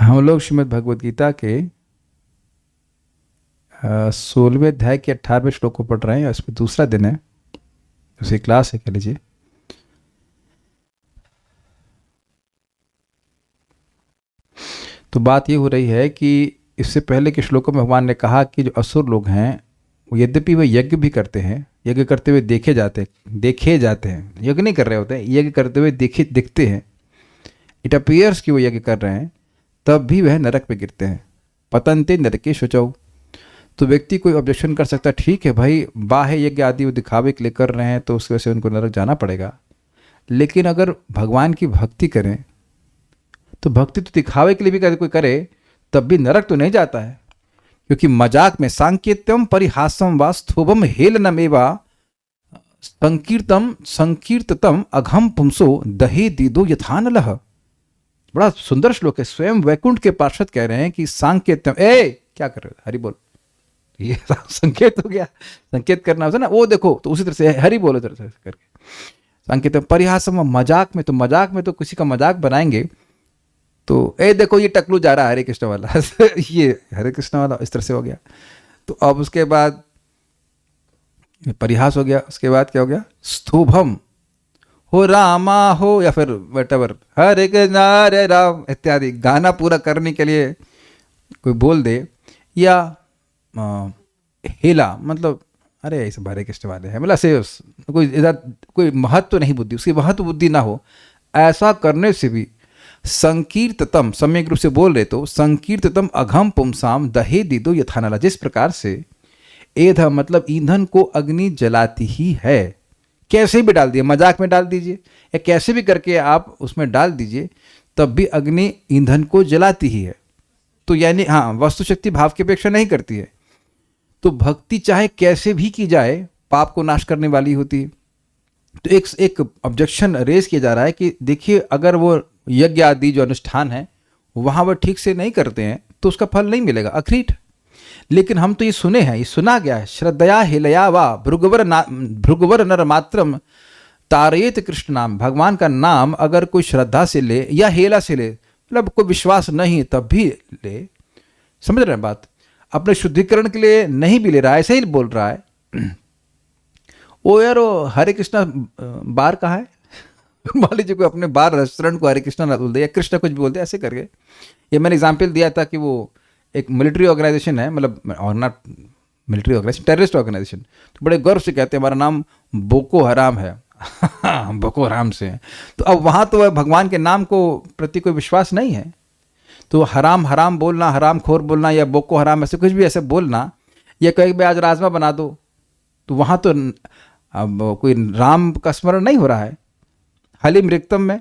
हम लोग श्रीमद् भगवद गीता के 16वें अध्याय के 18वें श्लोक को पढ़ रहे हैं। इसमें दूसरा दिन है, दूसरी क्लास है कह लीजिए। तो बात ये हो रही है कि इससे पहले के श्लोकों में भगवान ने कहा कि जो असुर लोग हैं वो यद्यपि वे यज्ञ भी करते हैं, यज्ञ करते हुए देखे जाते हैं, यज्ञ नहीं कर रहे होते, यज्ञ करते हुए दिखते हैं। इट अपियर्स कि वो यज्ञ कर रहे हैं, तब भी वह नरक में गिरते हैं। पतंते नरके शुचौ। तो व्यक्ति कोई ऑब्जेक्शन कर सकता है, ठीक है भाई, बाह्य यज्ञ आदि वो दिखावे के लिए कर रहे हैं तो उसकी वजह से उनको नरक जाना पड़ेगा। लेकिन अगर भगवान की भक्ति करें तो भक्ति तो दिखावे के लिए भी कोई करे तब भी नरक तो नहीं जाता है, क्योंकि मजाक में सांकेत्यम परिहासम व स्थूभम हेलनमेवा संकीर्ततम अघम पुंसो दहे दीदो यथानलह। बड़ा सुंदर श्लोक है। स्वयं वैकुंठ के पार्षद कह रहे हैं कि सांकेत्यम, क्या कर रहे हो, हरि बोल। ये संकेत हो गया, संकेत करना होता है ना, वो देखो, तो उसी तरह से हरि बोलो तरह से करके संकेत। परिहासम, मजाक में तो किसी का मजाक बनाएंगे तो देखो ये टकलू जा रहा है हरे कृष्ण वाला ये हरे कृष्ण वाला इस तरह से हो गया। तो अब उसके बाद परिहास हो गया, उसके बाद क्या हो गया, स्तूभम हो रामा हो या फिर वटेवर हरे कृष्ण हरे राम इत्यादि गाना पूरा करने के लिए कोई बोल दे, या हेला मतलब अरे ऐसे हरे कृष्ण वाले हैं, मतलब से कोई इधर कोई महत्व नहीं बुद्धि, उसकी महत्व बुद्धि ना हो, ऐसा करने से भी संकीर्ततम, सम्यक रूप से बोल रहे तो संकीर्ततम अघम पुंसाम दहे दीदो यथानला। जिस प्रकार से एध मतलब ईंधन को अग्नि जलाती ही है, कैसे भी डाल दिए, मजाक में डाल दीजिए या कैसे भी करके आप उसमें डाल दीजिए, तब भी अग्नि ईंधन को जलाती ही है। तो यानी हाँ, वस्तु शक्ति भाव की अपेक्षा नहीं करती है। तो भक्ति चाहे कैसे भी की जाए पाप को नाश करने वाली होती है। तो एक ऑब्जेक्शन रेज किया जा रहा है कि देखिए, अगर वो यज्ञ आदि जो अनुष्ठान है वहाँ वह ठीक से नहीं करते हैं तो उसका फल नहीं मिलेगा, अखरीट। लेकिन हम तो ये सुने हैं, ये सुना गया है, श्रद्धया हेलया वा भृगुवर नर मात्रम तारयेत कृष्ण नाम। भगवान का नाम अगर कोई श्रद्धा से ले या हेला से ले, मतलब कोई विश्वास नहीं तब भी ले, समझ रहे हैं बात, अपने शुद्धिकरण के लिए नहीं भी ले रहा है, ऐसे ही बोल रहा है। ओ यार, हरे कृष्णा बार कहाँ है मान लीजिए कोई अपने बार रेस्टोरेंट को हरे कृष्णा बोल दे या कृष्णा कुछ भी बोल दे, ऐसे करके। ये मैंने एग्जाम्पल दिया था कि वो एक मिलिट्री ऑर्गेनाइजेशन है, मतलब और not military organisation, terrorist organisation, तो बड़े गर्व से कहते हैं हमारा नाम बोको हराम है बोको हराम से है। तो अब वहाँ तो भगवान के नाम को प्रति कोई विश्वास नहीं है, तो हराम हराम बोलना, हराम खोर बोलना या बोको हराम ऐसे कुछ भी ऐसे बोलना, या कहीं भी आज राजमा बना दो, तो वहाँ तो अब कोई राम का स्मरण नहीं हो रहा है। हलिम रिक्तम में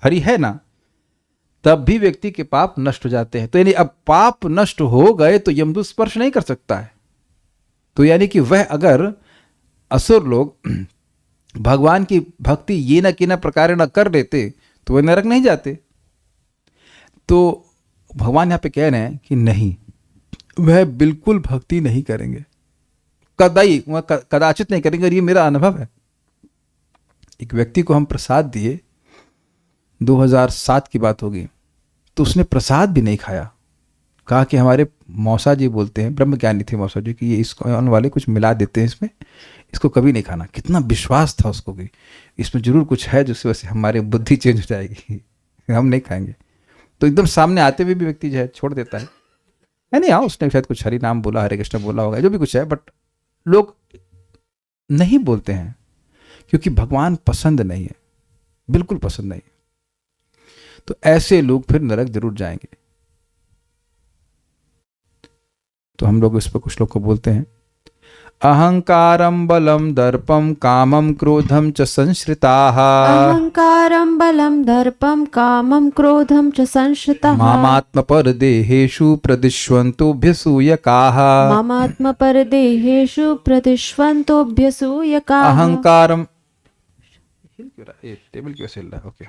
हरि है ना, तब भी व्यक्ति के पाप नष्ट हो जाते हैं। तो यानी अब पाप नष्ट हो गए तो यमदूत स्पर्श नहीं कर सकता है। तो यानी कि वह अगर असुर लोग भगवान की भक्ति ये न कि न प्रकार न कर लेते तो वह नरक नहीं जाते। तो भगवान यहाँ पे कह रहे हैं कि नहीं, वह बिल्कुल भक्ति नहीं करेंगे, कदाचित नहीं करेंगे। और ये मेरा अनुभव है। एक व्यक्ति को हम प्रसाद दिए, 2007 की बात होगी, तो उसने प्रसाद भी नहीं खाया। कहा कि हमारे मौसा जी बोलते हैं, ब्रह्मज्ञानी थे मौसा जी, कि ये इसको आने वाले कुछ मिला देते हैं इसमें, इसको कभी नहीं खाना। कितना विश्वास था उसको कि इसमें जरूर कुछ है जिसकी वजह से हमारी बुद्धि चेंज हो जाएगी, हम नहीं खाएंगे। तो एकदम सामने आते हुए भी व्यक्ति जो है छोड़ देता है। नहीं, हाँ उसने शायद कुछ हरि नाम बोला, हरे कृष्ण बोला होगा, जो भी कुछ है, बट लोग नहीं बोलते हैं क्योंकि भगवान पसंद नहीं है, बिल्कुल पसंद नहीं। तो ऐसे लोग फिर नरक जरूर जाएंगे। तो हम लोग इस पर कुछ लोग को बोलते हैं, अहंकारम बलम दर्पम कामम क्रोधम च संश्रिताः। अहंकारं बलं दर्पं कामं क्रोधं च संश्रितः। मामात्मपरदेहेषु प्रदिश्वन्तोऽभ्यसूयकाः। ममात्मपरदेहेषु प्रतिष्वन्तोऽभ्यसूयकाः। अहंकारम, टेबल क्यों हिल रहा है, ओके।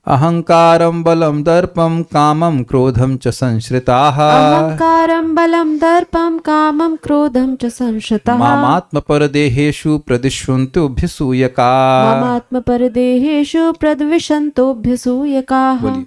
अहंकारं बलं दर्पं कामं क्रोधं च संश्रिताः। अहंकारं बलं दर्पं कामं क्रोधं च संश्रितः। मामात्मपरदेहेषु प्रदिश्वन्तोऽभ्यसूयकाः। ममात्मपरदेहेषु प्रद्विषन्तोऽभ्यसूयकाः। बोलिए।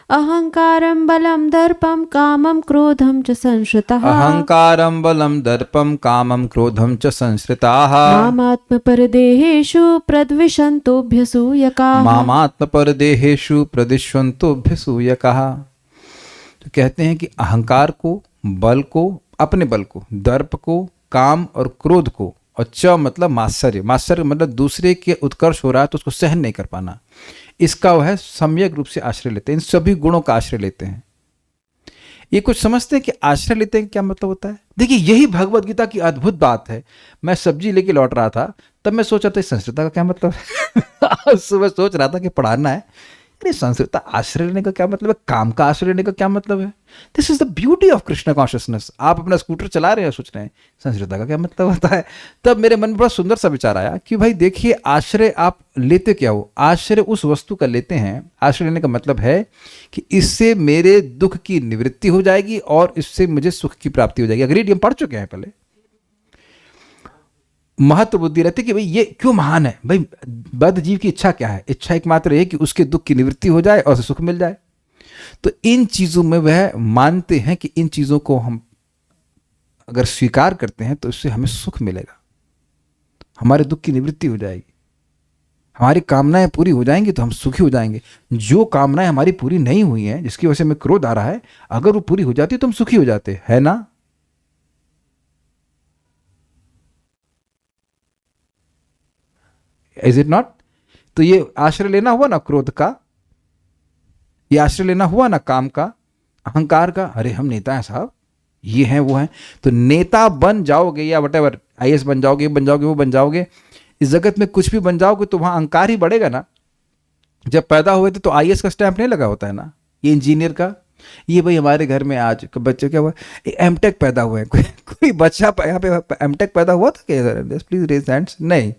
अहंकारं बलं दर्पं कामं क्रोधं च संश्रितः अहंकारं बलं दर्पं कामं क्रोधं च संश्रिताः मामात्मपरदेहेषु प्रद्विषन्तोऽभ्यसूयकाः मामात्मपरदेहेषु प्रदिश्वन्तोऽभ्यसूयकाः। तो कहते हैं कि अहंकार को, बल को, अपने बल को, दर्प को, काम और क्रोध को, और च मतलब मात्सर्य, मात्सर्य मतलब दूसरे के उत्कर्ष हो रहा है तो उसको सहन नहीं कर पाना, इसका वह सम्यक रूप से आश्रय लेते हैं, इन सभी गुणों का आश्रय लेते हैं। ये कुछ समझते हैं कि आश्रय लेते हैं क्या मतलब होता है? देखिए यही भगवत गीता की अद्भुत बात है। मैं सब्जी लेके लौट रहा था, तब मैं सोचा था संस्कृता का क्या मतलब है। सुबह सोच रहा था कि पढ़ाना है, अरे संस्कृता आश्रय लेने का क्या मतलब है, काम का आश्रय लेने का क्या मतलब है? This is the beauty of Krishna consciousness. आप अपना स्कूटर चला रहे हैं, सोच रहे हैं संस्कृता का क्या मतलब होता है, तब मेरे मन में बड़ा सुंदर सा विचार आया कि भाई देखिए आश्रय आप लेते क्या हो? आश्रय उस वस्तु का लेते हैं। आश्रय लेने का मतलब है कि इससे मेरे दुख की निवृत्ति हो जाएगी और इससे मुझे सुख की प्राप्ति हो जाएगी। अग्रीड, हम पढ़ चुके हैं पहले। महत्व बुद्धि रहती है कि भाई ये क्यों महान है, भाई बद्ध जीव की इच्छा क्या है? इच्छा एकमात्र ये कि उसके दुख की निवृत्ति हो जाए और उसे सुख मिल जाए। तो इन चीजों में वह मानते हैं कि इन चीजों को हम अगर स्वीकार करते हैं तो इससे हमें सुख मिलेगा, हमारे दुख की निवृत्ति हो जाएगी, हमारी कामनाएं पूरी हो जाएंगी तो हम सुखी हो जाएंगे। जो कामनाएं हमारी पूरी नहीं हुई हैं, जिसकी वजह से हमें क्रोध आ रहा है, अगर वो पूरी हो जाती तो हम सुखी हो जाते, है ना? Is it not? तो ये आश्रय लेना हुआ ना क्रोध का, ये आश्रय लेना हुआ ना काम का, अहंकार का। अरे हम नेता हैं साहब, ये हैं वो हैं, तो नेता बन जाओगे या वटेवर, आईएएस बन जाओगे, बन जाओगे, वो बन जाओगे, इस जगत में कुछ भी बन जाओगे तो वहां अहंकार ही बढ़ेगा ना। जब पैदा हुए थे तो आईएएस का स्टैंप नहीं लगा होता है ना, ये इंजीनियर का। ये भाई हमारे घर में आज बच्चे क्या हुआ, एमटेक पैदा हुए हैं, कोई बच्चा यहाँ पे एमटेक पैदा हुआ था क्या? Please raise hands. नहीं।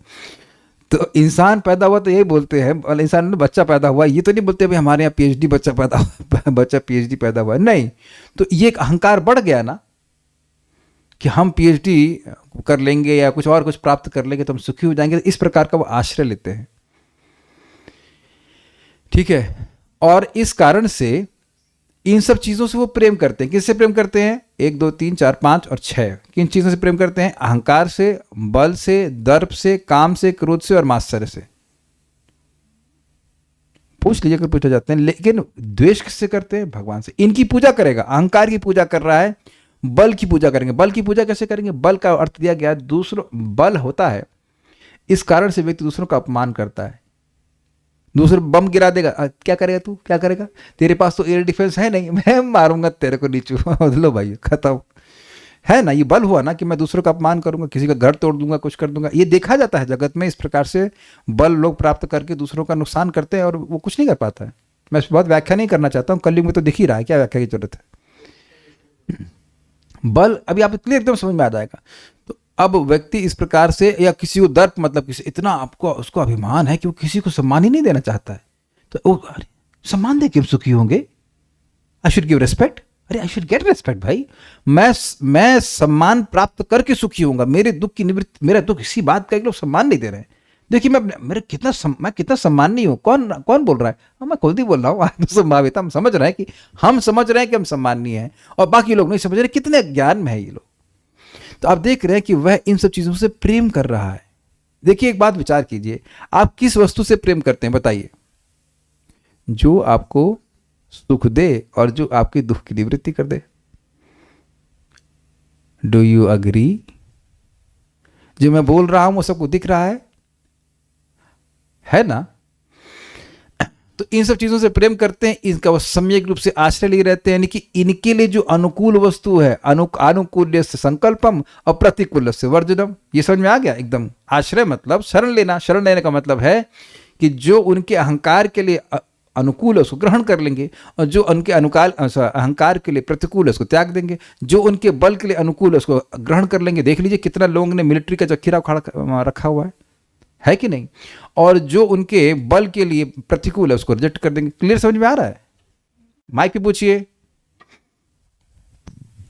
तो इंसान पैदा हुआ तो यही बोलते हैं, इंसान में बच्चा पैदा हुआ, ये तो नहीं बोलते भाई हमारे यहाँ पीएचडी बच्चा पैदा हुआ, बच्चा पीएचडी पैदा हुआ, नहीं। तो ये एक अहंकार बढ़ गया ना कि हम पीएचडी कर लेंगे या कुछ और कुछ प्राप्त कर लेंगे तो हम सुखी हो जाएंगे। इस प्रकार का वो आश्रय लेते हैं, ठीक है। और इस कारण से इन सब चीजों से वो प्रेम करते हैं। किससे प्रेम करते हैं? 1 2 3 4 5 और 6 किन चीजों से प्रेम करते हैं? अहंकार से, बल से, दर्प से, काम से, क्रोध से और मात्सर्य से। पूछ लीजिए अगर पूछा जाते हैं। लेकिन द्वेष किससे करते हैं? भगवान से। इनकी पूजा करेगा, अहंकार की पूजा कर रहा है, बल की पूजा करेंगे। बल की पूजा कैसे करेंगे? बल का अर्थ दिया गया दूसरों, बल होता है इस कारण से व्यक्ति दूसरों का अपमान करता है। दूसरे बम गिरा देगा, क्या करेगा तू, क्या करेगा? तेरे पास तो एयर डिफेंस है नहीं, मैं मारूंगा तेरे को नीचू। लो भाई खत्म, है ना? ये बल हुआ ना कि मैं दूसरों का अपमान करूंगा, किसी का घर तोड़ दूंगा, कुछ कर दूंगा। ये देखा जाता है जगत में, इस प्रकार से बल लोग प्राप्त करके दूसरों का नुकसान करते हैं और वो कुछ नहीं कर पाता है। मैं बहुत व्याख्या नहीं करना चाहता हूँ, कलयुग में तो दिख ही रहा है, क्या व्याख्या की जरूरत है। बल अभी आप क्लियर एकदम समझ में आ जाएगा। तो अब व्यक्ति इस प्रकार से, या किसी को दर्प मतलब किसी इतना आपको उसको अभिमान है कि वो किसी को सम्मान ही नहीं देना चाहता है, तो वो सम्मान दे के सुखी होंगे। आई शुड गिव रेस्पेक्ट, अरे आई शुड गेट रेस्पेक्ट भाई। मैं सम्मान प्राप्त करके सुखी होऊंगा, मेरे दुख की निवृत्ति, मेरा दुख इसी बात का लोग सम्मान नहीं दे रहे हैं। देखिए मैं कितना सम्माननीय हूँ। कौन बोल रहा है? मैं खुद ही बोल रहा हूँ। आत्मसंभावित, हम समझ रहे हैं कि हम हम सम्माननीय हैं और बाकी लोग नहीं समझ रहे कितने ज्ञान में है ये लोग। तो आप देख रहे हैं कि वह इन सब चीजों से प्रेम कर रहा है। देखिए एक बात विचार कीजिए, आप किस वस्तु से प्रेम करते हैं बताइए? जो आपको सुख दे और जो आपकी दुख की निवृत्ति कर दे। Do you agree? जो मैं बोल रहा हूं वो सबको दिख रहा है ना? तो इन सब चीजों से प्रेम करते हैं, इनका वो सम्यक रूप से आश्रय लिए रहते हैं। यानी कि इनके लिए जो अनुकूल वस्तु है, अनुकूल्य से संकल्पम और प्रतिकूल से वर्जनम। ये समझ में आ गया एकदम? आश्रय मतलब शरण लेना। शरण लेने का मतलब है कि जो उनके अहंकार के लिए अनुकूल है उसको ग्रहण कर लेंगे, और जो उनके अहंकार के लिए प्रतिकूल है उसको त्याग देंगे। जो उनके बल के लिए अनुकूल है उसको ग्रहण कर लेंगे। देख लीजिए कितना लोगों ने मिलिट्री का जखीरा उखाड़ रखा हुआ है कि नहीं? और जो उनके बल के लिए प्रतिकूल है उसको रिजेक्ट कर देंगे। क्लियर समझ में आ रहा है? माइक पे पूछिए।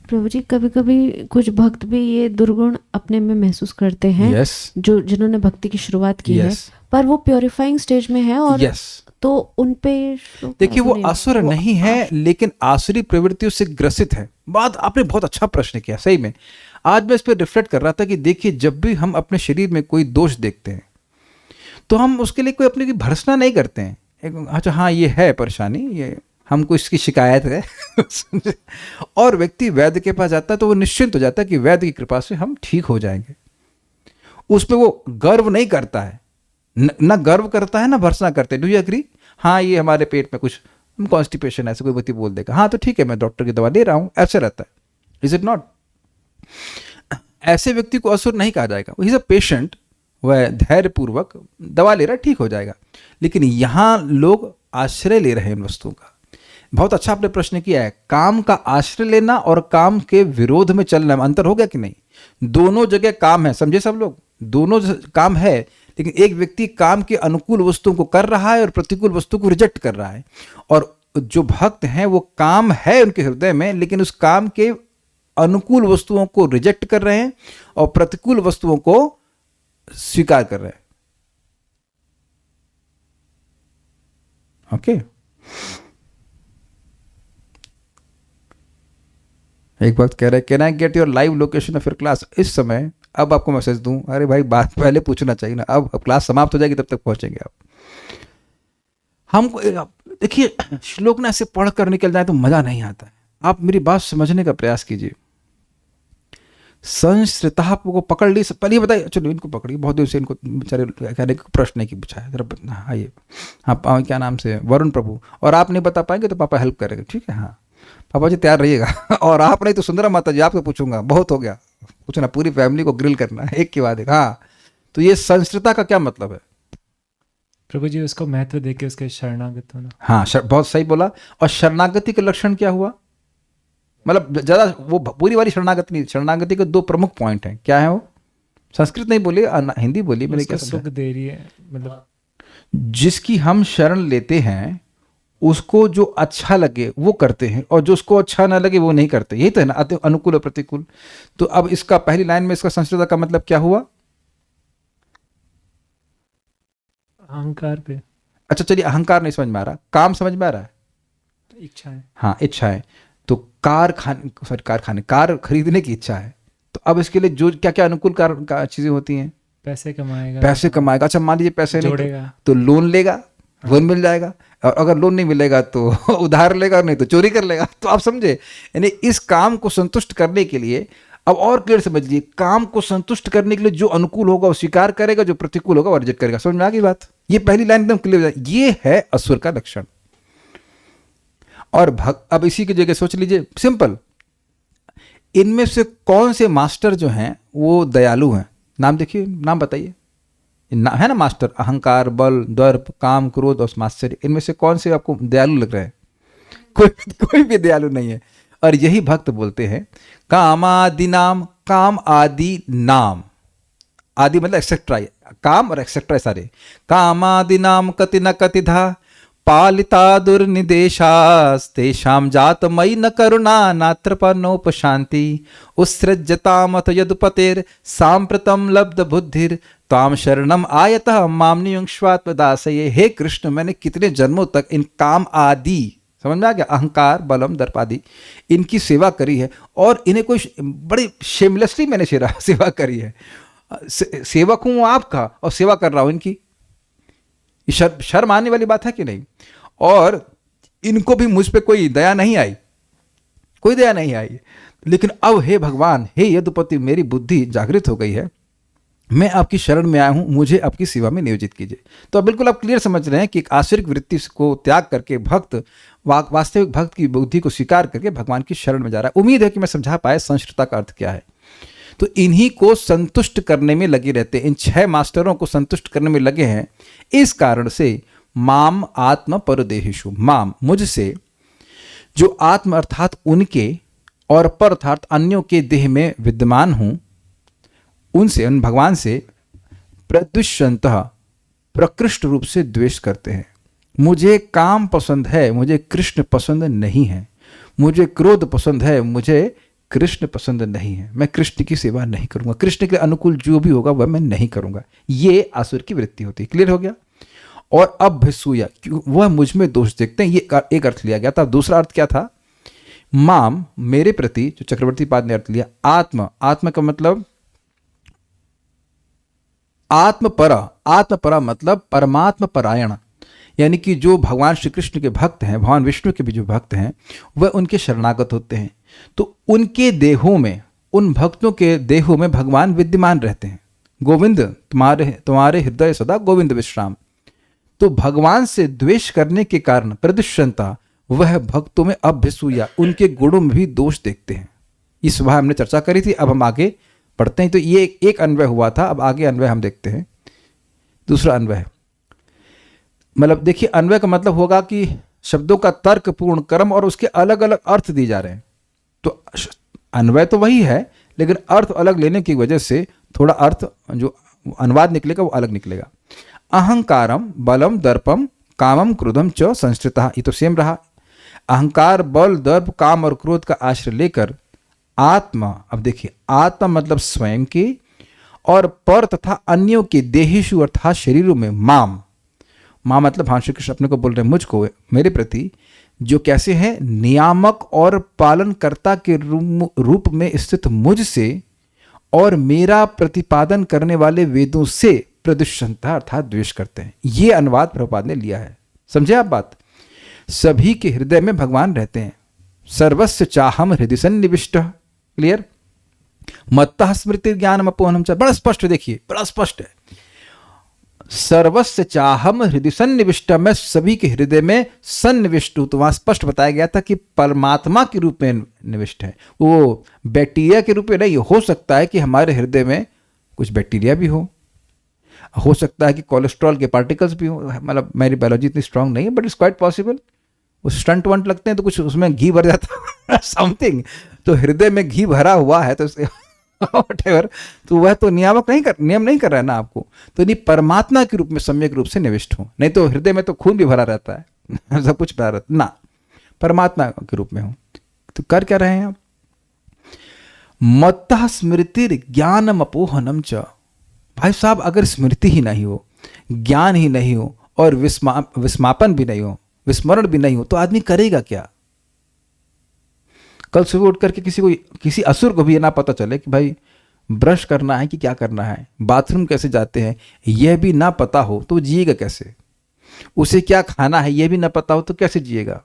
प्रभु जी, कभी कभी कुछ भक्त भी ये दुर्गुण अपने में महसूस करते हैं। yes. जो जिन्होंने भक्ति की शुरुआत की yes. है, पर वो प्योरीफाइंग स्टेज में है और yes. तो उन पे श्लोक देखिए वो नहीं, असुर नहीं है, लेकिन आसुरी प्रवृत्तियों से ग्रसित है। बात आपने बहुत अच्छा प्रश्न किया सही में। आज मैं इस पर रिफ्लेक्ट कर रहा था कि देखिए जब भी हम अपने शरीर में कोई दोष देखते हैं तो हम उसके लिए कोई अपनी की भर्सना नहीं करते हैं। अच्छा हाँ ये है परेशानी, ये हमको इसकी शिकायत है और व्यक्ति वैद्य के पास जाता है तो वो निश्चिंत हो जाता है कि वैद्य की कृपा से हम ठीक हो जाएंगे। उसमें वो गर्व नहीं करता है, न गर्व करता है ना भर्सना करते। Do you agree? हाँ ये हमारे पेट में कुछ कॉन्स्टिपेशन ऐसे कोई व्यक्ति बोल देगा, हाँ तो ठीक है मैं डॉक्टर की दवा ले रहा हूँ, ऐसे रहता है। Is it not? ऐसे व्यक्ति को असुर नहीं कहा जाएगा, ही इज अ पेशेंट, वह धैर्यपूर्वक दवा ले रहा है, ठीक हो जाएगा। लेकिन यहाँ लोग आश्रय ले रहे हैं इन वस्तुओं का। बहुत अच्छा आपने प्रश्न किया है, काम का आश्रय लेना और काम के विरोध में चलना में अंतर हो गया कि नहीं? दोनों जगह काम है, समझे सब लोग, दोनों काम है, लेकिन एक व्यक्ति काम के अनुकूल वस्तुओं को कर रहा है और प्रतिकूल वस्तु को रिजेक्ट कर रहा है। और जो भक्त हैं वो काम है उनके हृदय में, लेकिन उस काम के अनुकूल वस्तुओं को रिजेक्ट कर रहे हैं और प्रतिकूल वस्तुओं को स्वीकार कर रहे हैं। ओके एक वक्त कह रहे can I get your live location of your class? इस समय अब आपको मैसेज दूं? अरे भाई बात पहले पूछना चाहिए ना, अब क्लास समाप्त हो जाएगी तब तक पहुंचेंगे आप। हमको देखिए श्लोक ना ऐसे पढ़ कर निकल जाए तो मजा नहीं आता है। आप मेरी बात समझने का प्रयास कीजिए। संस्कृता को पकड़ ली, पहले ही बताइए, चलो इनको पकड़िए, बहुत देर से इनको बेचारे कहने का प्रश्न नहीं पूछा है, जरा आइए। हाँ क्या नाम से? वरुण प्रभु। और आप नहीं बता पाएंगे तो पापा हेल्प करेंगे, ठीक है? हाँ पापा जी तैयार रहिएगा और आप नहीं तो सुंदरा माता जी आपसे पूछूंगा, बहुत हो गया पूछना, पूरी फैमिली को ग्रिल करना है एक के बाद एक। हाँ तो ये संस्कृता का क्या मतलब है? प्रभु जी उसको महत्व देके उसके शरणागत होना। हाँ बहुत सही बोला। और शरणागति का लक्षण क्या हुआ? मतलब ज्यादा वो पूरी वाली शरणागति नहीं, शरणागति के दो प्रमुख पॉइंट हैं। क्या है वो? संस्कृत नहीं बोली, हिंदी बोली, मैंने क्या सुख दे रही है, मतलब जिसकी हम शरण लेते हैं उसको जो अच्छा लगे वो करते हैं और जो उसको अच्छा ना लगे वो नहीं करते। यही तो है ना अनुकूल और प्रतिकूल। तो अब इसका पहली लाइन में इसका संस्कृत का मतलब क्या हुआ? अहंकार पे। अच्छा चलिए अहंकार नहीं समझ में आ रहा, काम समझ में आ रहा है? इच्छा है। हाँ इच्छा है। तो कार खरीदने की इच्छा है। तो अब इसके लिए जो क्या क्या अनुकूल का चीजें होती हैं? पैसे कमाएगा। पैसे कमाएगा। अच्छा मान लीजिए पैसे नहीं जोड़ेगा तो लोन लेगा, लोन मिल जाएगा। और अगर लोन नहीं मिलेगा तो उधार लेगा, नहीं तो चोरी कर लेगा। तो आप समझे, यानी इस काम को संतुष्ट करने के लिए, अब और क्लियर समझ लीजिए, काम को संतुष्ट करने के लिए जो अनुकूल होगा वो स्वीकार करेगा, जो प्रतिकूल होगा वो रिजेक्ट करेगा। समझ में आ गई बात? ये पहली लाइन एकदम क्लियर हो जाए, ये है असुर का लक्षण। और अब इसी की जगह सोच लीजिए सिंपल, इनमें से कौन से मास्टर जो हैं वो दयालु हैं? नाम देखिए, नाम बताइए। है ना मास्टर, अहंकार, बल, दर्प, काम, क्रोध और मात्सर्य, इनमें से कौन से आपको दयालु लग रहे हैं? कोई भी दयालु नहीं है। और यही भक्त बोलते हैं कामादि नाम, काम आदि नाम, आदि मतलब एक्सेट्रा, काम और एक्सेट्रा सारे। कामादि नाम कति न कतिधा पालिता दुर्निदेशास्तेषां जातमयि न करुणा नात्रपनोपशान्ति उत्सृज्यतामथ यदुपतेर सांप्रतम लब्ध बुद्धिर ताम शरणम आयतः माम नियुंक्ष्वात्मदासये। हे कृष्ण, मैंने कितने जन्मों तक इन काम आदि, समझ में आ गया, अहंकार, बलम, दर्प आदि, इनकी सेवा करी है और इन्हें कोई बड़ी शेमलेसली मैंने सेवा करी है। सेवक हूँ आपका और सेवा कर रहा हूँ इनकी। शर्म आने वाली बात है कि नहीं? और इनको भी मुझ पे कोई दया नहीं आई, कोई दया नहीं आई। लेकिन अब हे भगवान, हे यदुपति, मेरी बुद्धि जागृत हो गई है, मैं आपकी शरण में आया हूं, मुझे आपकी सेवा में नियोजित कीजिए। तो अब बिल्कुल आप क्लियर समझ रहे हैं कि एक आसुरिक वृत्ति को त्याग करके भक्त वास्तविक भक्त की बुद्धि को स्वीकार करके भगवान की शरण में जा रहा है। उम्मीद है कि मैं समझा पाया संस्कृता का अर्थ क्या है। तो इन्हीं को संतुष्ट करने में लगे रहते हैं, इन 6 मास्टरों को संतुष्ट करने में लगे हैं। इस कारण से माम आत्म परदेहिषु, माम मुझसे, जो आत्म अर्थात उनके और पर अर्थात अन्यों के देह में विद्यमान हूं, उनसे, उन भगवान से प्रदुष्यंतः प्रकृष्ट रूप से द्वेष करते हैं। मुझे काम पसंद है, मुझे कृष्ण पसंद नहीं है। मुझे क्रोध पसंद है, मुझे कृष्ण पसंद नहीं है। मैं कृष्ण की सेवा नहीं करूंगा, कृष्ण के अनुकूल जो भी होगा वह मैं नहीं करूंगा। ये आसुर की वृत्ति होती है। क्लियर हो गया? और अभ्यसूया, वह मुझ में दोष देखते हैं, ये एक अर्थ लिया गया था। दूसरा अर्थ क्या था? माम, मेरे प्रति, जो चक्रवर्ती पाद ने अर्थ लिया। आत्मा का मतलब आत्मपरा मतलब परमात्मा परायण, यानी कि जो भगवान श्री कृष्ण के भक्त हैं, भगवान विष्णु के भी जो भक्त हैं, वह उनके शरणागत होते हैं। तो उनके देहों में, उन भक्तों के देहों में भगवान विद्यमान रहते हैं। गोविंद तुम्हारे हृदय सदा गोविंद विश्राम। तो भगवान से द्वेष करने के कारण प्रदुष्यंता, वह भक्तों में अभ्यसूया, उनके गुणों में भी दोष देखते हैं। इस सुबह हमने चर्चा करी थी, अब हम आगे पढ़ते हैं। तो ये एक अन्वय हुआ था, अब आगे अन्वय हम देखते हैं। दूसरा अन्वय, मतलब देखिए, अन्वय का मतलब होगा कि शब्दों का तर्कपूर्ण क्रम और उसके अलग अलग अर्थ दिए जा रहे हैं। तो अन्वय तो वही है, लेकिन अर्थ अलग लेने की वजह से थोड़ा अर्थ जो अनुवाद निकलेगा वो अलग निकलेगा। अहंकारम बलम दर्पम कामम क्रोधम च संश्रिता, ये तो सेम रहा। अहंकार, बल, दर्प, काम और क्रोध का आश्रय लेकर आत्मा, अब देखिए, आत्मा मतलब स्वयं के, और पर तथा अन्यों के देहेषु अर्थात शरीरों में माम मतलब भगवान श्री कृष्ण अपने को बोल रहे हैं, मुझको, मेरे प्रति, जो कैसे हैं, नियामक और पालनकर्ता के रूप में स्थित मुझसे और मेरा प्रतिपादन करने वाले वेदों से प्रदुष्यंता अर्थात द्वेष करते हैं। ये अनुवाद प्रभुपाद ने लिया है। समझे आप बात? सभी के हृदय में भगवान रहते हैं। सर्वस्य चाहम हृदय सन्निविष्ट, क्लियर? मत्तः स्मृति ज्ञानम अपोहनम च, बड़ा स्पष्ट, देखिए बड़ा स्पष्ट है। सर्वस्य चाहम हृदय सन्निविष्ट, मैं सभी के हृदय में सन्निविष्ट हूं। तो वहां स्पष्ट बताया गया था कि परमात्मा के रूप में निविष्ट है, वो बैक्टीरिया के रूप में नहीं। हो सकता है कि हमारे हृदय में कुछ बैक्टीरिया भी हो सकता है कि कोलेस्ट्रॉल के पार्टिकल्स भी हो, मतलब मेरी बायोलॉजी इतनी स्ट्रांग नहीं है, बट इट्स क्वाइट पॉसिबल। वो स्टंट वंट लगते हैं तो कुछ उसमें घी भर जाता है समथिंग, तो हृदय में घी भरा हुआ है तो whatever, तो वह तो नियम नहीं कर रहा है ना आपको। तो नहीं, परमात्मा के रूप में सम्यक रूप से निविष्ट हूं, नहीं तो हृदय में तो खून भी भरा रहता है सब कुछ भरा रहता ना, परमात्मा के रूप में हूं। तो कर क्या रहे हैं आप? मत्तः स्मृति ज्ञानम अपोहनम च, भाई साहब, अगर स्मृति ही नहीं हो, ज्ञान ही नहीं हो और विस्मापन भी नहीं हो, विस्मरण भी नहीं हो, तो आदमी करेगा क्या? कल सुबह उठ करके किसी असुर को भी ये ना पता चले कि भाई ब्रश करना है कि क्या करना है, बाथरूम कैसे जाते हैं, यह भी ना पता हो तो जिएगा कैसे? उसे क्या खाना है यह भी ना पता हो तो कैसे जिएगा?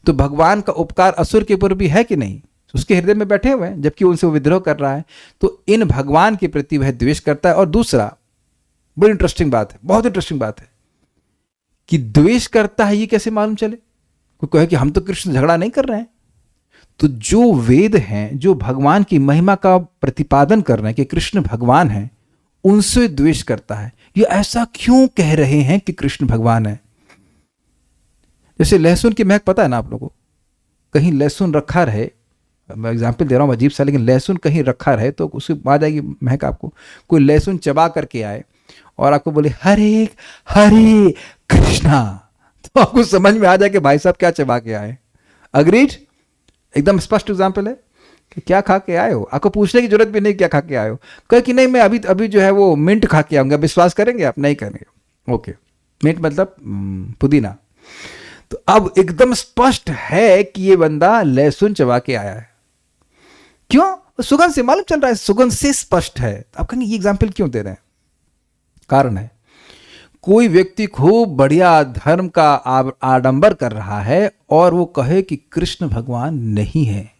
तो भगवान का उपकार असुर के ऊपर भी है कि नहीं? उसके हृदय में बैठे हुए हैं, जबकि उनसे वो विद्रोह कर रहा है। तो इन भगवान के प्रति वह द्वेष करता है। और दूसरा, बड़ी इंटरेस्टिंग बात है, बहुत इंटरेस्टिंग बात है, कि द्वेष करता है ये कैसे मालूम चले? कोई कहे कि हम तो कृष्ण झगड़ा नहीं कर रहे हैं। तो जो वेद हैं, जो भगवान की महिमा का प्रतिपादन कर रहे हैं कि कृष्ण भगवान हैं, उनसे द्वेष करता है। ये ऐसा क्यों कह रहे हैं कि कृष्ण भगवान है? जैसे लहसुन की महक पता है ना आप लोगों को, कहीं लहसुन रखा रहे, मैं एग्जाम्पल दे रहा हूँ अजीब सा, लेकिन लहसुन कहीं रखा रहे तो उसकी आ जाएगी महक आपको। कोई लहसुन चबा करके आए और आपको बोले हरे हरे कृष्णा, तो आपको समझ में आ जाए कि भाई साहब क्या चबा के आए। अग्रीड? एकदम स्पष्ट एग्जाम्पल है कि क्या खा के आए हो। आपको पूछने की जरूरत भी नहीं क्या खा के आए हो। कहे कि नहीं मैं अभी जो है वो मिंट खा के आऊंगा। विश्वास करेंगे आप? नहीं करेंगे। ओके, मिंट मतलब पुदीना। तो अब एकदम स्पष्ट है कि ये बंदा लहसुन चबा के आया है। क्यों? सुगंध से मालूम चल रहा है, सुगंध से स्पष्ट है। आप कहेंगे ये एग्जाम्पल क्यों दे रहे हैं? कारण है, कोई व्यक्ति खूब बढ़िया धर्म का आडंबर कर रहा है और वो कहे कि कृष्ण भगवान नहीं है,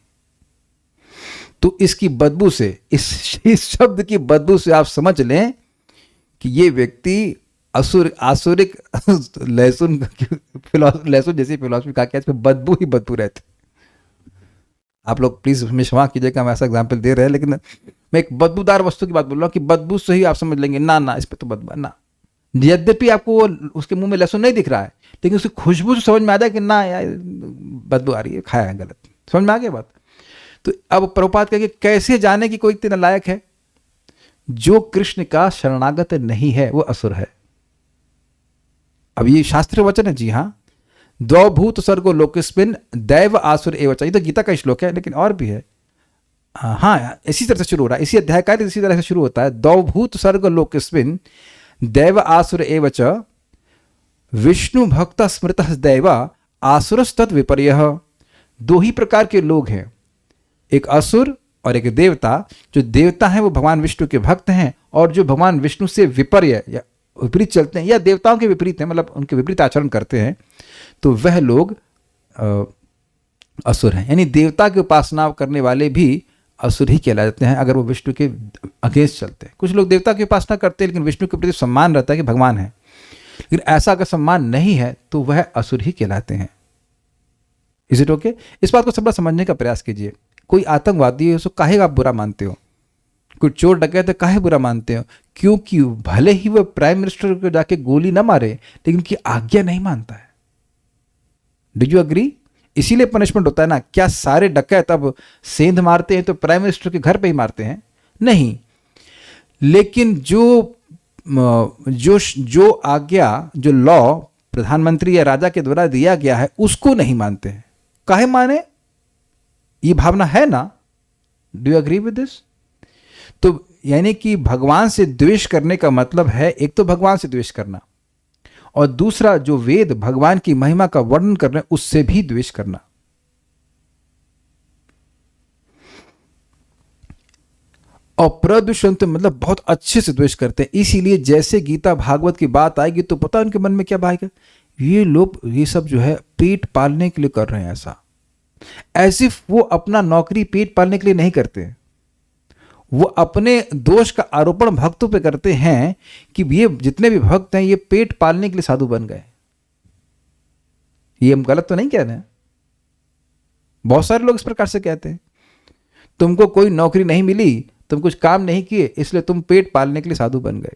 तो इसकी बदबू से, इस शब्द की बदबू से आप समझ लें कि ये व्यक्ति आसुरिक लहसुन जैसी फिलॉसफी खा के इसमें बदबू ही बदबू रहती। आप लोग प्लीज हमें क्षमा कीजिएगा, हम ऐसा एग्जाम्पल दे रहे हैं, लेकिन मैं एक बदबूदार वस्तु की बात बोल रहा हूँ कि बदबू से ही आप समझ लेंगे ना इस पे तो बदबू ना। यद्यपि आपको वो उसके मुंह में लहसुन नहीं दिख रहा है, लेकिन उसकी खुशबू से समझ में आ जाए कि ना यार बदबू आ रही है, खाया है गलत। समझ में आ गया बात? तो अब प्रभुपाद कहेंगे कैसे जाने की कोई इतना लायक है? जो कृष्ण का शरणागत नहीं है वो असुर है। अब ये शास्त्रीय वचन है, जी हाँ। द्वभूत सर्गो लोकस्मिन दैव आसुर एव च, ये तो गीता का श्लोक है, लेकिन और भी है। हाँ, इसी तरह से शुरू हो रहा है, इसी अध्याय का इसी तरह से शुरू होता है। द्वभूत सर्ग लोकस्मिन दैव आसुर एव च विष्णु भक्त स्मृत दैवा आसुरस्तत् विपर्यः। दो ही प्रकार के लोग हैं, एक असुर और एक देवता। जो देवता हैं वो भगवान विष्णु के भक्त हैं, और जो भगवान विष्णु से विपर्य या विपरीत चलते हैं या देवताओं के विपरीत हैं, मतलब उनके विपरीत आचरण करते हैं, तो वह लोग असुर हैं। यानी देवता की उपासना करने वाले भी असुर ही कहलाए जाते हैं अगर वो विष्णु के अगेंस्ट चलते हैं। कुछ लोग देवता की उपासना करते हैं लेकिन विष्णु के प्रति सम्मान रहता है कि भगवान है, लेकिन ऐसा अगर सम्मान नहीं है तो वह असुर ही कहलाते हैं। Is it okay? इस बात को थोड़ा समझने का प्रयास कीजिए। कोई आतंकवादी है उसको काहे आप बुरा मानते हो? कोई चोर डकैत है काहे बुरा मानते हो? क्योंकि भले ही वह प्राइम मिनिस्टर को जाके गोली ना मारे लेकिन उनकी आज्ञा नहीं मानता है। Do you agree? इसीलिए पनिशमेंट होता है ना। क्या सारे डकैत अब सेंध मारते हैं तो प्राइम मिनिस्टर के घर पे ही मारते हैं? नहीं, लेकिन जो आज्ञा, जो लॉ प्रधानमंत्री या राजा के द्वारा दिया गया है उसको नहीं मानते हैं। काहे माने? ये भावना है ना। Do you agree with this? तो यानी कि भगवान से द्वेष करने का मतलब है एक तो भगवान से द्वेष करना, और दूसरा जो वेद भगवान की महिमा का वर्णन कर रहे हैं उससे भी द्वेष करना। और प्रदूषण मतलब बहुत अच्छे से द्वेष करते हैं। इसीलिए जैसे गीता भागवत की बात आएगी तो पता है उनके मन में क्या भाएगा, ये लोग ये सब जो है पेट पालने के लिए कर रहे हैं। ऐसा एज इफ वो अपना नौकरी पेट पालने के लिए नहीं करते, वो अपने दोष का आरोपण भक्तों पे करते हैं कि ये जितने भी भक्त हैं ये पेट पालने के लिए साधु बन गए। ये हम गलत तो नहीं कह रहे हैं? बहुत सारे लोग इस प्रकार से कहते हैं, तुमको कोई नौकरी नहीं मिली, तुम कुछ काम नहीं किए, इसलिए तुम पेट पालने के लिए साधु बन गए।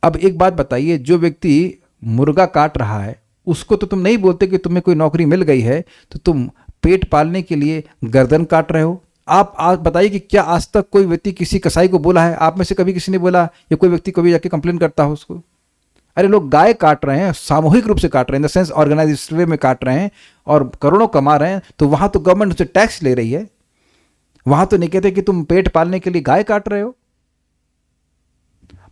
अब एक बात बताइए, जो व्यक्ति मुर्गा काट रहा है उसको तो तुम नहीं बोलते कि तुम्हें कोई नौकरी मिल गई है तो तुम पेट पालने के लिए गर्दन काट रहे हो। आप बताइए कि क्या आज तक कोई व्यक्ति किसी कसाई को बोला है? आप में से कभी किसी ने बोला, या कोई व्यक्ति कभी जाके कंप्लेन करता हो उसको? अरे लोग गाय काट रहे हैं, सामूहिक रूप से काट रहे हैं, इन द सेंस ऑर्गेनाइज्ड वे में काट रहे हैं और करोड़ों कमा रहे हैं, तो वहां तो गवर्नमेंट उसे टैक्स ले रही है। वहां तो नहीं कहते कि तुम पेट पालने के लिए गाय काट रहे हो।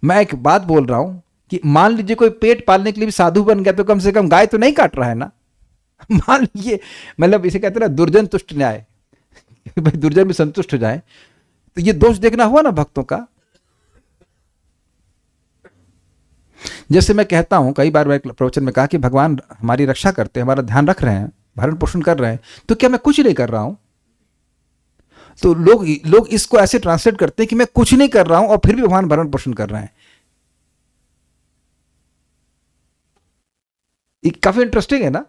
मैं एक बात बोल रहा हूं कि मान लीजिए कोई पेट पालने के लिए भी साधु बन गया तो कम से कम गाय तो नहीं काट रहा है ना। मान लीजिए, मतलब इसे कहते हैं ना दुर्जन तुष्ट न्याय, भाई दुर्जन भी संतुष्ट हो जाए, तो ये दोष देखना हुआ ना भक्तों का। जैसे मैं कहता हूं, कई बार मैं प्रवचन में कहा कि भगवान हमारी रक्षा करते हैं, हमारा ध्यान रख रहे हैं, भरण पोषण कर रहे हैं, तो क्या मैं कुछ नहीं कर रहा हूं? तो लोग इसको ऐसे ट्रांसलेट करते हैं कि मैं कुछ नहीं कर रहा हूं और फिर भी भगवान भरण पोषण कर रहे हैं। ये काफी इंटरेस्टिंग है ना।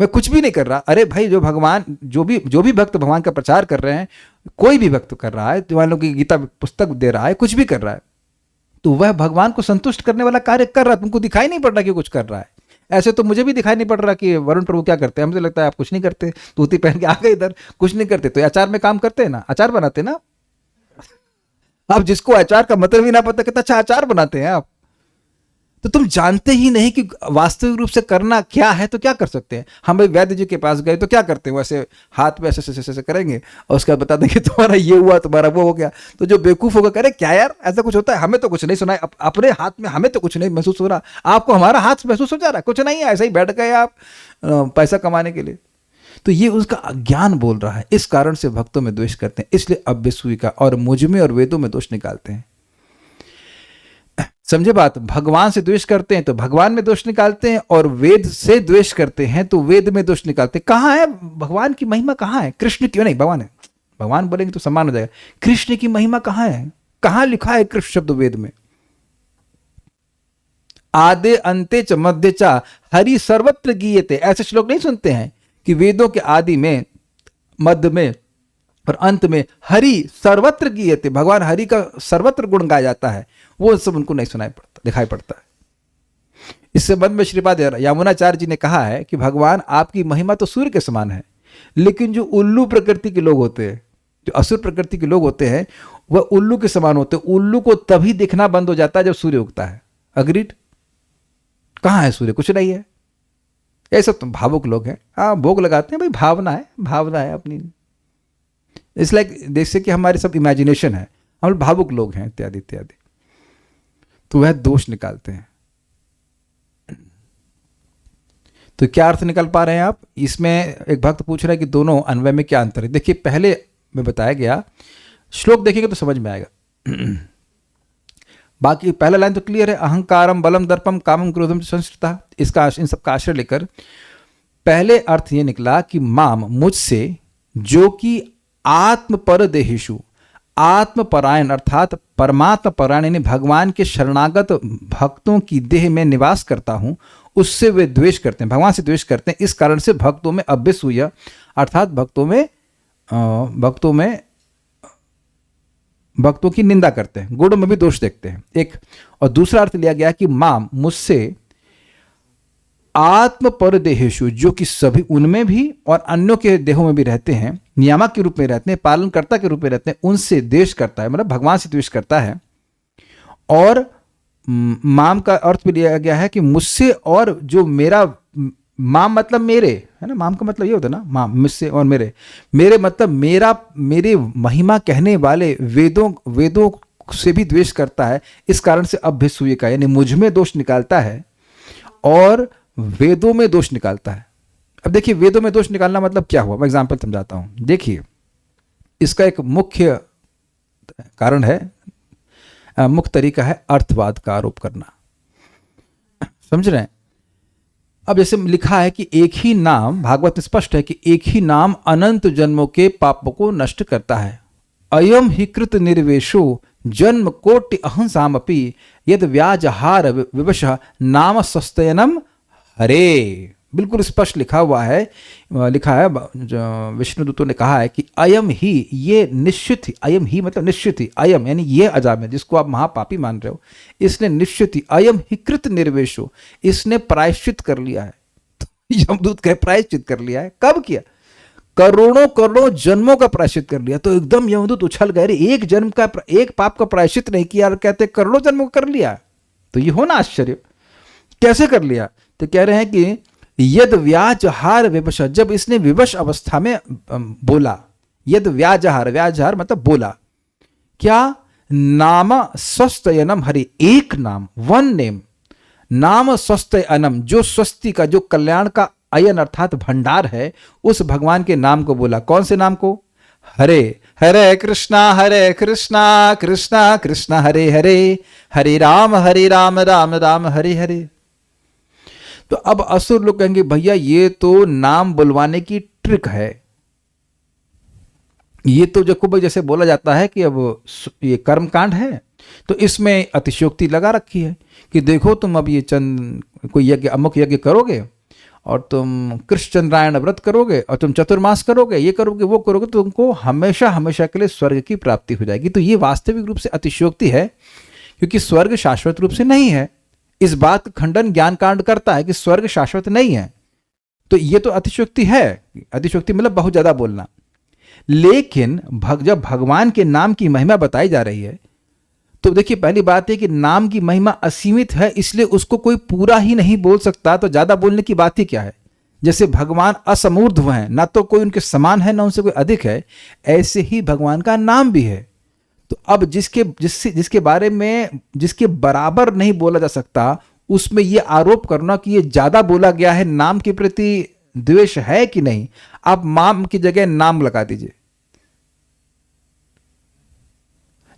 मैं कुछ भी नहीं कर रहा। अरे भाई, जो भी भक्त भगवान का प्रचार कर रहे हैं, कोई भी भक्त कर रहा है, जो मान लो कि गीता पुस्तक दे रहा है, कुछ भी कर रहा है, तो वह भगवान को संतुष्ट करने वाला कार्य कर रहा है। तुमको दिखाई नहीं पड़ रहा कि कुछ कर रहा है। ऐसे तो मुझे भी दिखाई नहीं पड़ रहा कि वरुण प्रभु क्या करते हैं। मुझे लगता है आप कुछ नहीं करते, धोती पहन के आ गए इधर, कुछ नहीं करते। तो अचार में काम करते हैं ना, अचार बनाते ना आप। जिसको अचार का मतलब ही ना पता, कितना अच्छा अचार बनाते हैं आप। तो तुम जानते ही नहीं कि वास्तविक रूप से करना क्या है, तो क्या कर सकते हैं? हम भाई वैद्य जी के पास गए तो क्या करते हैं? वैसे हाथ में ऐसे करेंगे और उसके बाद बता देंगे तुम्हारा ये हुआ, तुम्हारा वो हो गया। तो जो बेवकूफ होगा कह रहे क्या यार ऐसा कुछ होता है, हमें तो कुछ नहीं सुना है, अपने हाथ में हमें तो कुछ नहीं महसूस हो रहा, आपको हमारा हाथ महसूस हो जा रहा है? कुछ नहीं है, ऐसा ही बैठ गए आप पैसा कमाने के लिए। तो ये उसका अज्ञान बोल रहा है। इस कारण से भक्तों में द्वेष करते हैं, इसलिए अभ्यसूई का और मुझ में और वेदों में दोष निकालते हैं। समझे बात? भगवान से द्वेष करते हैं तो भगवान में दोष निकालते हैं, और वेद से द्वेष करते हैं तो वेद में दोष निकालते हैं। कहां है भगवान की महिमा? कहां है कृष्ण की? नहीं, भगवान है। भगवान बोलेंगे तो सम्मान हो जाएगा। कृष्ण की महिमा कहां है? कहां लिखा है कृष्ण शब्द वेद में? आदे अंते च मध्य च हरि सर्वत्र गीयते। ऐसे श्लोक नहीं सुनते हैं कि वेदों के आदि में, मध्य में और अंत में हरि सर्वत्र गीयते, भगवान हरि का सर्वत्र गुण गाया जाता है। वो सब उनको नहीं सुनाई पड़ता, दिखाई पड़ता है। इस संबंध में श्रीपाद यमुनाचार्य जी ने कहा है कि भगवान आपकी महिमा तो सूर्य के समान है, लेकिन जो उल्लू प्रकृति के लोग होते हैं, जो असुर प्रकृति के लोग होते हैं, वह उल्लू के समान होते हैं। उल्लू को तभी दिखना बंद हो जाता है जब सूर्य उगता है। अग्रीड? कहां है सूर्य? कुछ नहीं है। ये सब तो भावुक लोग हैं। हाँ, भोग लगाते हैं भाई, भावना है अपनी। इसलिए जैसे कि हमारे सब इमेजिनेशन है, हम भावुक लोग हैं, इत्यादि इत्यादि। तो वह दोष निकालते हैं। तो क्या अर्थ निकल पा रहे हैं आप? इसमें एक भक्त पूछ रहा है कि दोनों अन्वय में क्या अंतर है। देखिए, पहले में बताया गया, श्लोक देखेंगे तो समझ में आएगा। बाकी पहला लाइन तो क्लियर है, अहंकारम बलम दर्पम कामम क्रोधम संस्कृता। इसका इन सबका आश्रय लेकर पहले अर्थ ये निकला कि माम, मुझसे, जो कि आत्मपर देहिषु, आत्मपरायण अर्थात परमात्मा परायण यानी भगवान के शरणागत भक्तों की देह में निवास करता हूं, उससे वे द्वेष करते हैं, भगवान से द्वेष करते हैं। इस कारण से भक्तों में अभ्यसूय अर्थात भक्तों की निंदा करते हैं, गुणों में भी दोष देखते हैं। एक और दूसरा अर्थ लिया गया कि माम, मुझसे, आत्म पर देहेशु, जो कि सभी उनमें भी और अन्यों के देहों में भी रहते हैं, नियामक के रूप में रहते हैं, पालनकर्ता के रूप में रहते हैं, उनसे द्वेष करता है, मतलब भगवान से द्वेष करता है। और माम का अर्थ भी लिया गया है कि मुझसे और जो मेरा, माम मतलब मेरे, है ना, माम का मतलब ये होता है ना, माम मुझसे और मेरे मतलब मेरे महिमा कहने वाले वेदों से भी द्वेष करता है। इस कारण से अभ्यसूय का यानी मुझ में दोष निकालता है और वेदों में दोष निकालता है। अब देखिए, वेदों में दोष निकालना मतलब क्या हुआ, मैं एग्जाम्पल समझाता हूं। देखिए, इसका एक मुख्य कारण है, मुख्य तरीका है अर्थवाद का आरोप करना। समझ रहे हैं? अब जैसे लिखा है कि एक ही नाम, भागवत में स्पष्ट है कि एक ही नाम अनंत जन्मों के पापों को नष्ट करता है। अयम ही कृत निर्वेशो जन्म कोटि अहंसामपि यद व्याजहार विवश नाम सस्तयनम हरे। बिल्कुल स्पष्ट लिखा हुआ है, लिखा है, विष्णुदूतों ने कहा है कि अयम ही, ये निश्चित ही, अयम ही मतलब निश्चित ही, अयम यानी ये अजामिल जिसको आप महापापी मान रहे हो, इसने निश्चित ही, अयम ही कृत निर्वेशो, इसने प्रायश्चित कर लिया है। तो यमदूत कहे प्रायश्चित कर लिया है, कब किया? करोड़ों जन्मों का प्रायश्चित कर लिया। तो एकदम यमदूत उछल गए, एक जन्म का, एक पाप का प्रायश्चित नहीं किया और कहते करोड़ों जन्मों का कर लिया। तो ये होना आश्चर्य, कैसे कर लिया? तो कह रहे हैं कि यद व्याजहार विवश, जब इसने विवश अवस्था में बोला, यद व्याजहार मतलब बोला, क्या? नाम स्वस्तयनम हरि, एक नाम, वन नेम, नाम स्वस्तयनम, जो स्वस्ति का, जो कल्याण का अयन अर्थात भंडार है, उस भगवान के नाम को बोला। कौन से नाम को? हरे हरे कृष्णा कृष्णा कृष्णा हरे हरे, हरे राम राम राम हरे हरे। तो अब असुर लोग कहेंगे भैया ये तो नाम बुलवाने की ट्रिक है, ये तो जो जैसे बोला जाता है कि अब ये कर्मकांड है, तो इसमें अतिशयोक्ति लगा रखी है कि देखो तुम अब ये कोई यज्ञ, अमुक यज्ञ करोगे और तुम कृष्ण चंद्रायण व्रत करोगे और तुम चतुर्मास करोगे, ये करोगे वो करोगे, तो तुमको हमेशा हमेशा के लिए स्वर्ग की प्राप्ति हो जाएगी। तो ये वास्तविक रूप से अतिशयोक्ति है, क्योंकि स्वर्ग शाश्वत रूप से नहीं है। इस बात का खंडन ज्ञान कांड करता है कि स्वर्ग शाश्वत नहीं है। तो ये तो अतिशयोक्ति है, अतिशयोक्ति मतलब बहुत ज्यादा बोलना। लेकिन जब भगवान के नाम की महिमा बताई जा रही है, तो देखिए पहली बात है कि नाम की महिमा असीमित है, इसलिए उसको कोई पूरा ही नहीं बोल सकता, तो ज्यादा बोलने की बात ही क्या है। जैसे भगवान असमूर्ध्व हैं, ना तो कोई उनके समान है ना उनसे कोई अधिक है, ऐसे ही भगवान का नाम भी है। तो अब जिसके बारे में, जिसके बराबर नहीं बोला जा सकता, उसमें यह आरोप करना कि ये ज्यादा बोला गया है, नाम के प्रति द्वेष है कि नहीं, आप माम की जगह नाम लगा दीजिए।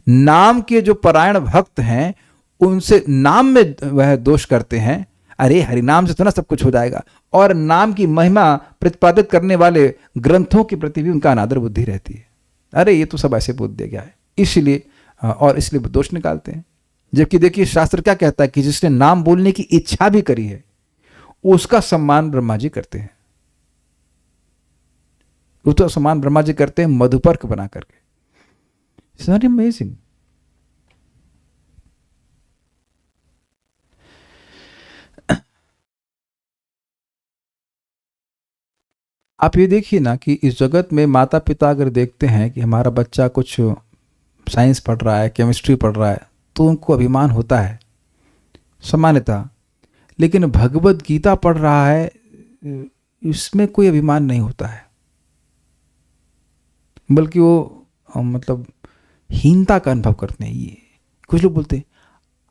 नाम के जो परायण भक्त हैं उनसे नाम में वह दोष करते हैं, अरे हरिनाम से तो ना सब कुछ हो जाएगा, और नाम की महिमा प्रतिपादित करने वाले ग्रंथों के प्रति भी उनका अनादर बुद्धि रहती है। अरे ये तो सब ऐसे बोल दिया गया है, इसलिए दोष निकालते हैं। जबकि देखिए शास्त्र क्या कहता है कि जिसने नाम बोलने की इच्छा भी करी है उसका सम्मान ब्रह्मा जी करते हैं, वो तो सम्मान ब्रह्मा जी करते हैं मधुपर्क बना करके। It's not amazing? आप ये देखिए ना कि इस जगत में माता पिता अगर देखते हैं कि हमारा बच्चा कुछ साइंस पढ़ रहा है, केमिस्ट्री पढ़ रहा है, तो उनको अभिमान होता है सामान्यतः। लेकिन भगवत गीता पढ़ रहा है, इसमें कोई अभिमान नहीं होता है, बल्कि वो मतलब हीनता का अनुभव करते हैं। ये कुछ लोग बोलते हैं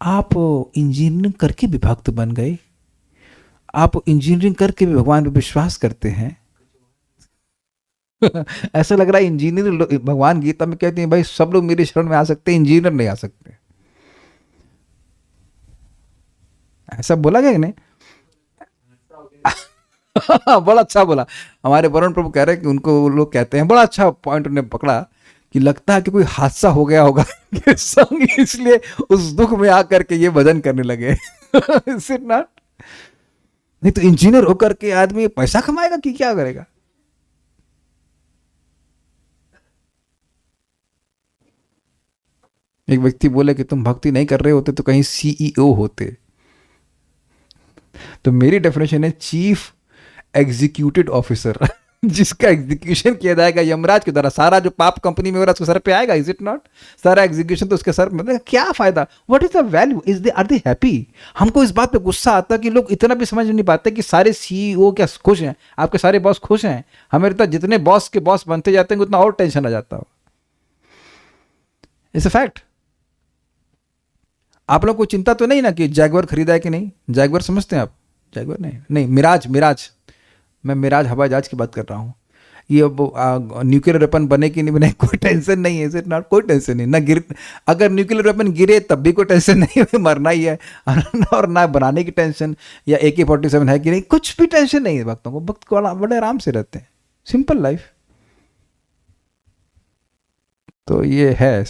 आप इंजीनियरिंग करके भी भक्त बन गए, आप इंजीनियरिंग करके भी भगवान पे विश्वास करते हैं। ऐसा लग रहा है इंजीनियर, भगवान गीता में कहते हैं भाई सब लोग मेरे शरण में आ सकते हैं, इंजीनियर नहीं आ सकते। ऐसा बोला गया कि नहीं? बड़ा अच्छा बोला। हमारे वरुण प्रभु कह रहे हैं कि उनको वो लोग कहते हैं, बड़ा अच्छा पॉइंट उन्होंने पकड़ा कि लगता है कि कोई हादसा हो गया होगा कि संग, इसलिए उस दुख में आकर के ये भजन करने लगे। Is it not? नहीं तो इंजीनियर होकर के आदमी पैसा कमाएगा कि क्या करेगा? एक व्यक्ति बोले कि तुम भक्ति नहीं कर रहे होते तो कहीं सीईओ होते। तो मेरी डेफिनेशन है चीफ एग्जीक्यूटिव ऑफिसर, जिसका एग्जीक्यूशन किया जाएगा यमराज के द्वारा। सारा जो पाप कंपनी में हो रहा है उसके सर पे आएगा, इज इट नॉट? सारा एग्जीक्यूशन तो उसके सर में। क्या फायदा? What is the value? Is they are they happy? हमको इस बात पे गुस्सा आता है कि लोग इतना भी समझ नहीं पाते कि सारे सीईओ क्या खुश हैं, आपके सारे बॉस खुश हैं। हमें लगता है जितने बॉस के बॉस बनते जाते हैं उतना और टेंशन आ जाता हो। It's a fact. आप लोग को चिंता तो नहीं ना कि जैगवर खरीदा है कि नहीं? जैगवर समझते हैं आप? जैगवर नहीं, मिराज। मैं मिराज हवाई जहाज की बात कर रहा हूँ। ये अब न्यूक्लियर वेपन बने कि नहीं बने कोई टेंशन नहीं है, इट नॉट? कोई टेंशन नहीं ना। अगर न्यूक्लियर वेपन गिरे तब भी कोई टेंशन नहीं है, मरना ही है। और ना बनाने की टेंशन या AK-47 है कि नहीं, कुछ भी टेंशन नहीं है भक्तों को। भक्त को बड़े आराम से रहते हैं, सिंपल लाइफ। तो ये है।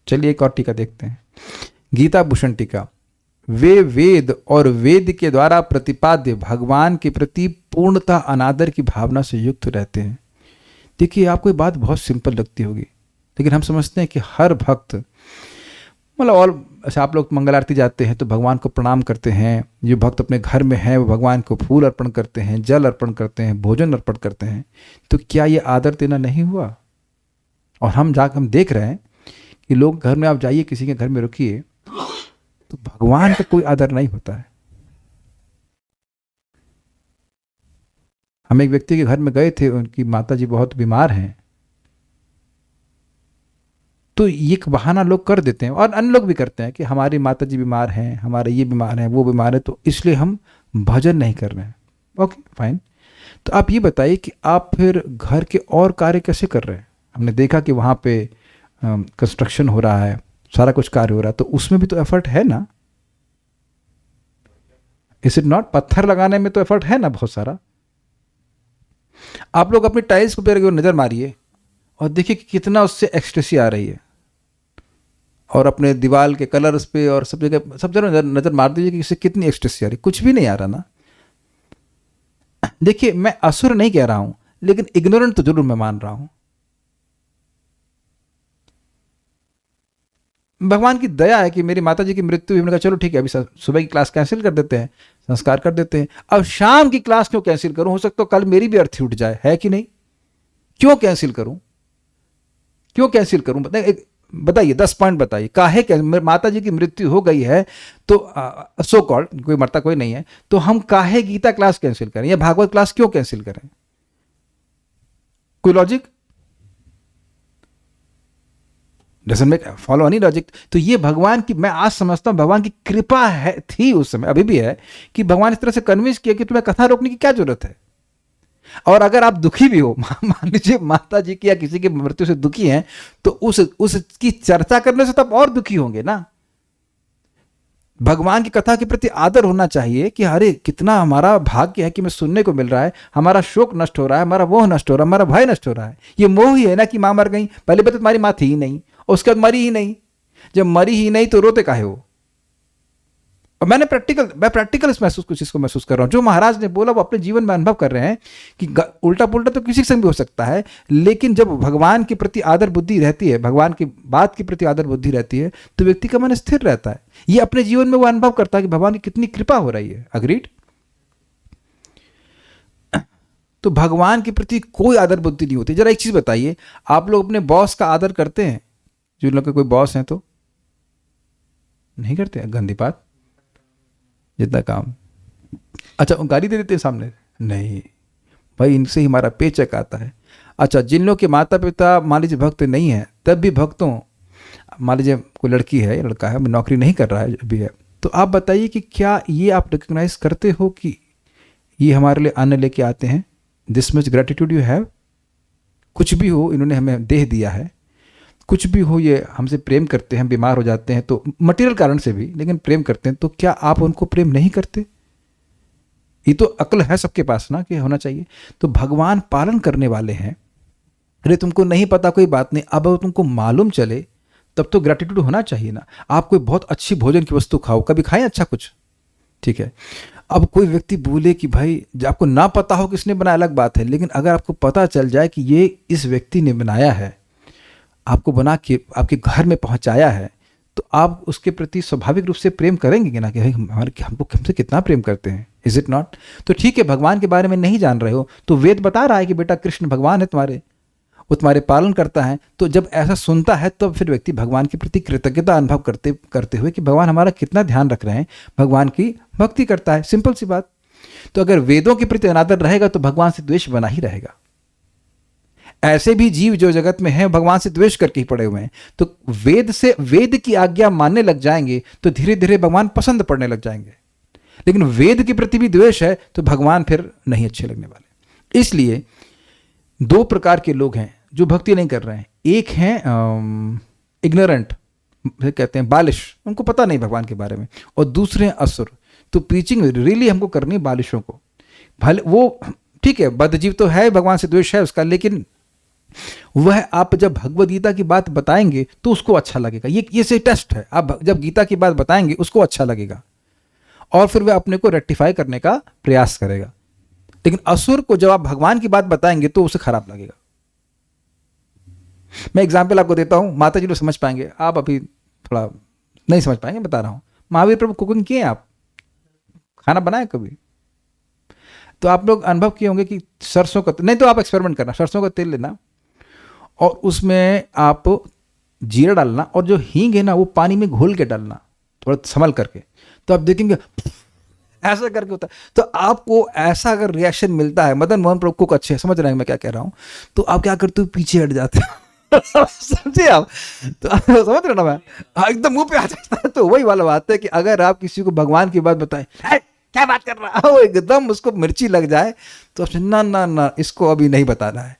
चलिए एक और टीका देखते हैं, गीता भूषण टीका। वे वेद और वेद के द्वारा प्रतिपाद्य भगवान के प्रति पूर्णतः अनादर की भावना से युक्त रहते हैं। देखिए आपको ये बात बहुत सिंपल लगती होगी, लेकिन हम समझते हैं कि हर भक्त, मतलब और अच्छा, आप लोग मंगल आरती जाते हैं तो भगवान को प्रणाम करते हैं। जो भक्त अपने घर में है वो भगवान को फूल अर्पण करते हैं, जल अर्पण करते हैं, भोजन अर्पण करते हैं। तो क्या ये आदर देना नहीं हुआ? और हम देख रहे हैं कि लोग घर में, आप जाइए किसी के घर में रुकिए तो भगवान का कोई आदर नहीं होता है। हम एक व्यक्ति के घर में गए थे, उनकी माता जी बहुत बीमार हैं। तो ये एक बहाना लोग कर देते हैं और अन्य लोग भी करते हैं कि हमारी माता जी बीमार हैं, हमारे ये बीमार हैं, वो बीमार है, तो इसलिए हम भजन नहीं कर रहे हैं। Okay fine. तो आप ये बताइए कि आप फिर घर के और कार्य कैसे कर रहे हैं? हमने देखा कि वहाँ पे कंस्ट्रक्शन हो रहा है, सारा कुछ कार्य हो रहा है, तो उसमें भी तो एफर्ट है ना? Is it not? पत्थर लगाने में तो एफर्ट है ना बहुत सारा। आप लोग अपनी टाइल्स को नजर मारिए और देखिए कि कितना उससे एक्सटेसी आ रही है। और अपने दीवार के कलर्स पे और सब जगह नजर मार दीजिए कि इससे कितनी एक्सटेसी आ रही है। कुछ भी नहीं आ रहा ना। देखिए मैं असुर नहीं कह रहा हूं, लेकिन इग्नोरेंट तो जरूर मैं मान रहा हूं। भगवान की दया है कि मेरी माता जी की मृत्यु हुई। मैंने कहा चलो ठीक है, अभी सुबह की क्लास कैंसिल कर देते हैं, संस्कार कर देते हैं। अब शाम की क्लास क्यों कैंसिल करूं? हो सकता है कल मेरी भी अर्थी उठ जाए, है कि नहीं? क्यों कैंसिल करूं? क्यों कैंसिल करूं? बताइए 10 पॉइंट बताइए। काहे माता जी की मृत्यु हो गई है तो सो कॉल्ड, कोई मरता कोई नहीं है, तो हम काहे गीता क्लास कैंसिल करें या भागवत क्लास क्यों कैंसिल करें? कोई logic? Doesn't make follow any logic. तो ये भगवान की, मैं आज समझता हूं भगवान की कृपा है, थी उस समय, अभी भी है, कि भगवान इस तरह से कन्विंस किया कि तुम्हें कथा रोकने की क्या जरूरत है। और अगर आप दुखी भी हो, मान लीजिए माता जी की या किसी की मृत्यु से दुखी हैं, तो उसकी चर्चा करने से तब और दुखी होंगे ना। भगवान की कथा के प्रति आदर होना चाहिए कि अरे कितना हमारा भाग्य है कि मैं सुनने को मिल रहा है, हमारा शोक नष्ट हो रहा है, हमारा मोह नष्ट हो रहा है, हमारा भय नष्ट हो रहा है। ये मोह ही है ना कि मां मर गई। पहले बता तुम्हारी मां थी ही नहीं, उसके बाद मरी ही नहीं। जब मरी ही नहीं तो रोते काहे हो? और मैं प्रैक्टिकल इसको महसूस कर रहा हूं। जो महाराज ने बोला वो अपने जीवन में अनुभव कर रहे हैं कि उल्टा पुल्टा तो किसी संग भी हो सकता है, लेकिन जब भगवान के प्रति आदर बुद्धि रहती है, भगवान की बात के प्रति आदर बुद्धि रहती है, तो व्यक्ति का मन स्थिर रहता है। ये अपने जीवन में वो अनुभव करता है कि भगवान की कितनी कृपा हो रही है। अग्रीड? तो भगवान के प्रति कोई आदर बुद्धि नहीं होती। जरा एक चीज बताइए, आप लोग अपने बॉस का आदर करते हैं? जो लोग के कोई बॉस हैं तो नहीं करते हैं, गंदी बात, जितना काम। अच्छा गाली दे देते हैं सामने? नहीं भाई, इनसे ही हमारा पेचक आता है। अच्छा जिन लोग के माता पिता मान लीजिए भक्त नहीं है, तब भी भक्तों मान लीजिए कोई लड़की है, लड़का है, नौकरी नहीं कर रहा है अभी है, तो आप बताइए कि क्या ये आप रिकग्नाइज करते हो कि ये हमारे लिए अन्न लेके आते हैं, this much gratitude you have. कुछ भी हो, इन्होंने हमें देह दिया है, कुछ भी हो, ये हमसे प्रेम करते हैं, बीमार हो जाते हैं तो मटेरियल कारण से भी, लेकिन प्रेम करते हैं, तो क्या आप उनको प्रेम नहीं करते? ये तो अक्ल है सबके पास ना कि होना चाहिए। तो भगवान पालन करने वाले हैं। अरे तुमको नहीं पता कोई बात नहीं, अब तुमको मालूम चले तब तो ग्रेटिट्यूड होना चाहिए ना। आप कोई बहुत अच्छी भोजन की वस्तु खाओ, कभी खाएं अच्छा कुछ, ठीक है। अब कोई व्यक्ति बोले कि भाई, जब आपको ना पता हो किसने बनाया अलग बात है, लेकिन अगर आपको पता चल जाए कि ये इस व्यक्ति ने बनाया है, आपको बना के आपके घर में पहुंचाया है, तो आप उसके प्रति स्वाभाविक रूप से प्रेम करेंगे कि ना, कि भाई हमसे कितना प्रेम करते हैं, इज इट नॉट? तो ठीक है, भगवान के बारे में नहीं जान रहे हो तो वेद बता रहा है कि बेटा कृष्ण भगवान है तुम्हारे, वो तुम्हारे पालन करता है। तो जब ऐसा सुनता है तो फिर व्यक्ति भगवान के प्रति कृतज्ञता अनुभव करते हुए कि भगवान हमारा कितना ध्यान रख रहे हैं, भगवान की भक्ति करता है। सिंपल सी बात। तो अगर वेदों के प्रति अनादर रहेगा तो भगवान से द्वेष बना ही रहेगा। ऐसे भी जीव जो जगत में हैं भगवान से द्वेष करके ही पड़े हुए हैं, तो वेद की आज्ञा मानने लग जाएंगे तो धीरे धीरे भगवान पसंद पड़ने लग जाएंगे। लेकिन वेद के प्रति भी द्वेष है तो भगवान फिर नहीं अच्छे लगने वाले। इसलिए दो प्रकार के लोग हैं जो भक्ति नहीं कर रहे हैं। एक हैं इग्नोरेंट, कहते हैं बालिश, उनको पता नहीं भगवान के बारे में, और दूसरे हैं असुर। तो प्रीचिंग रियली हमको करनी है बालिशों को। भले वो ठीक है, बद्धजीव तो है, भगवान से द्वेष है उसका, लेकिन वह आप जब भगवद गीता की बात बताएंगे तो उसको अच्छा लगेगा। ये से टेस्ट है, आप जब गीता की बात बताएंगे उसको अच्छा लगेगा और फिर वह अपने को रेक्टिफाई करने का प्रयास करेगा। लेकिन असुर को जब आप भगवान की बात बताएंगे तो उसे खराब लगेगा। मैं एग्जाम्पल आपको देता हूं, माता जी लोग समझ पाएंगे, आप अभी थोड़ा नहीं समझ पाएंगे, बता रहा हूं। महावीर प्रभु कुकिंग किए, आप खाना बनाए कभी? तो आप लोग अनुभव किए होंगे कि सरसों का, नहीं तो आप एक्सपेरिमेंट करना, सरसों का तेल लेना और उसमें आप जीरा डालना, और जो हींग है ना वो पानी में घोल के डालना थोड़ा संभल करके, तो आप देखेंगे ऐसा करके होता है। तो आपको ऐसा अगर रिएक्शन मिलता है, मदन मोहन प्रभु कुक अच्छे, समझ रहे हैं मैं क्या कह रहा हूं, तो आप क्या करते हो, पीछे हट जाते हो समझे आप? तो समझ रहे ना मैं, एकदम मुंह पे आ जाता है। तो वही वाला बात है कि अगर आप किसी को भगवान की बात बताएं, क्या बात कर रहा है, वो एकदम उसको मिर्ची लग जाए तो ना ना ना, इसको अभी नहीं बताना है।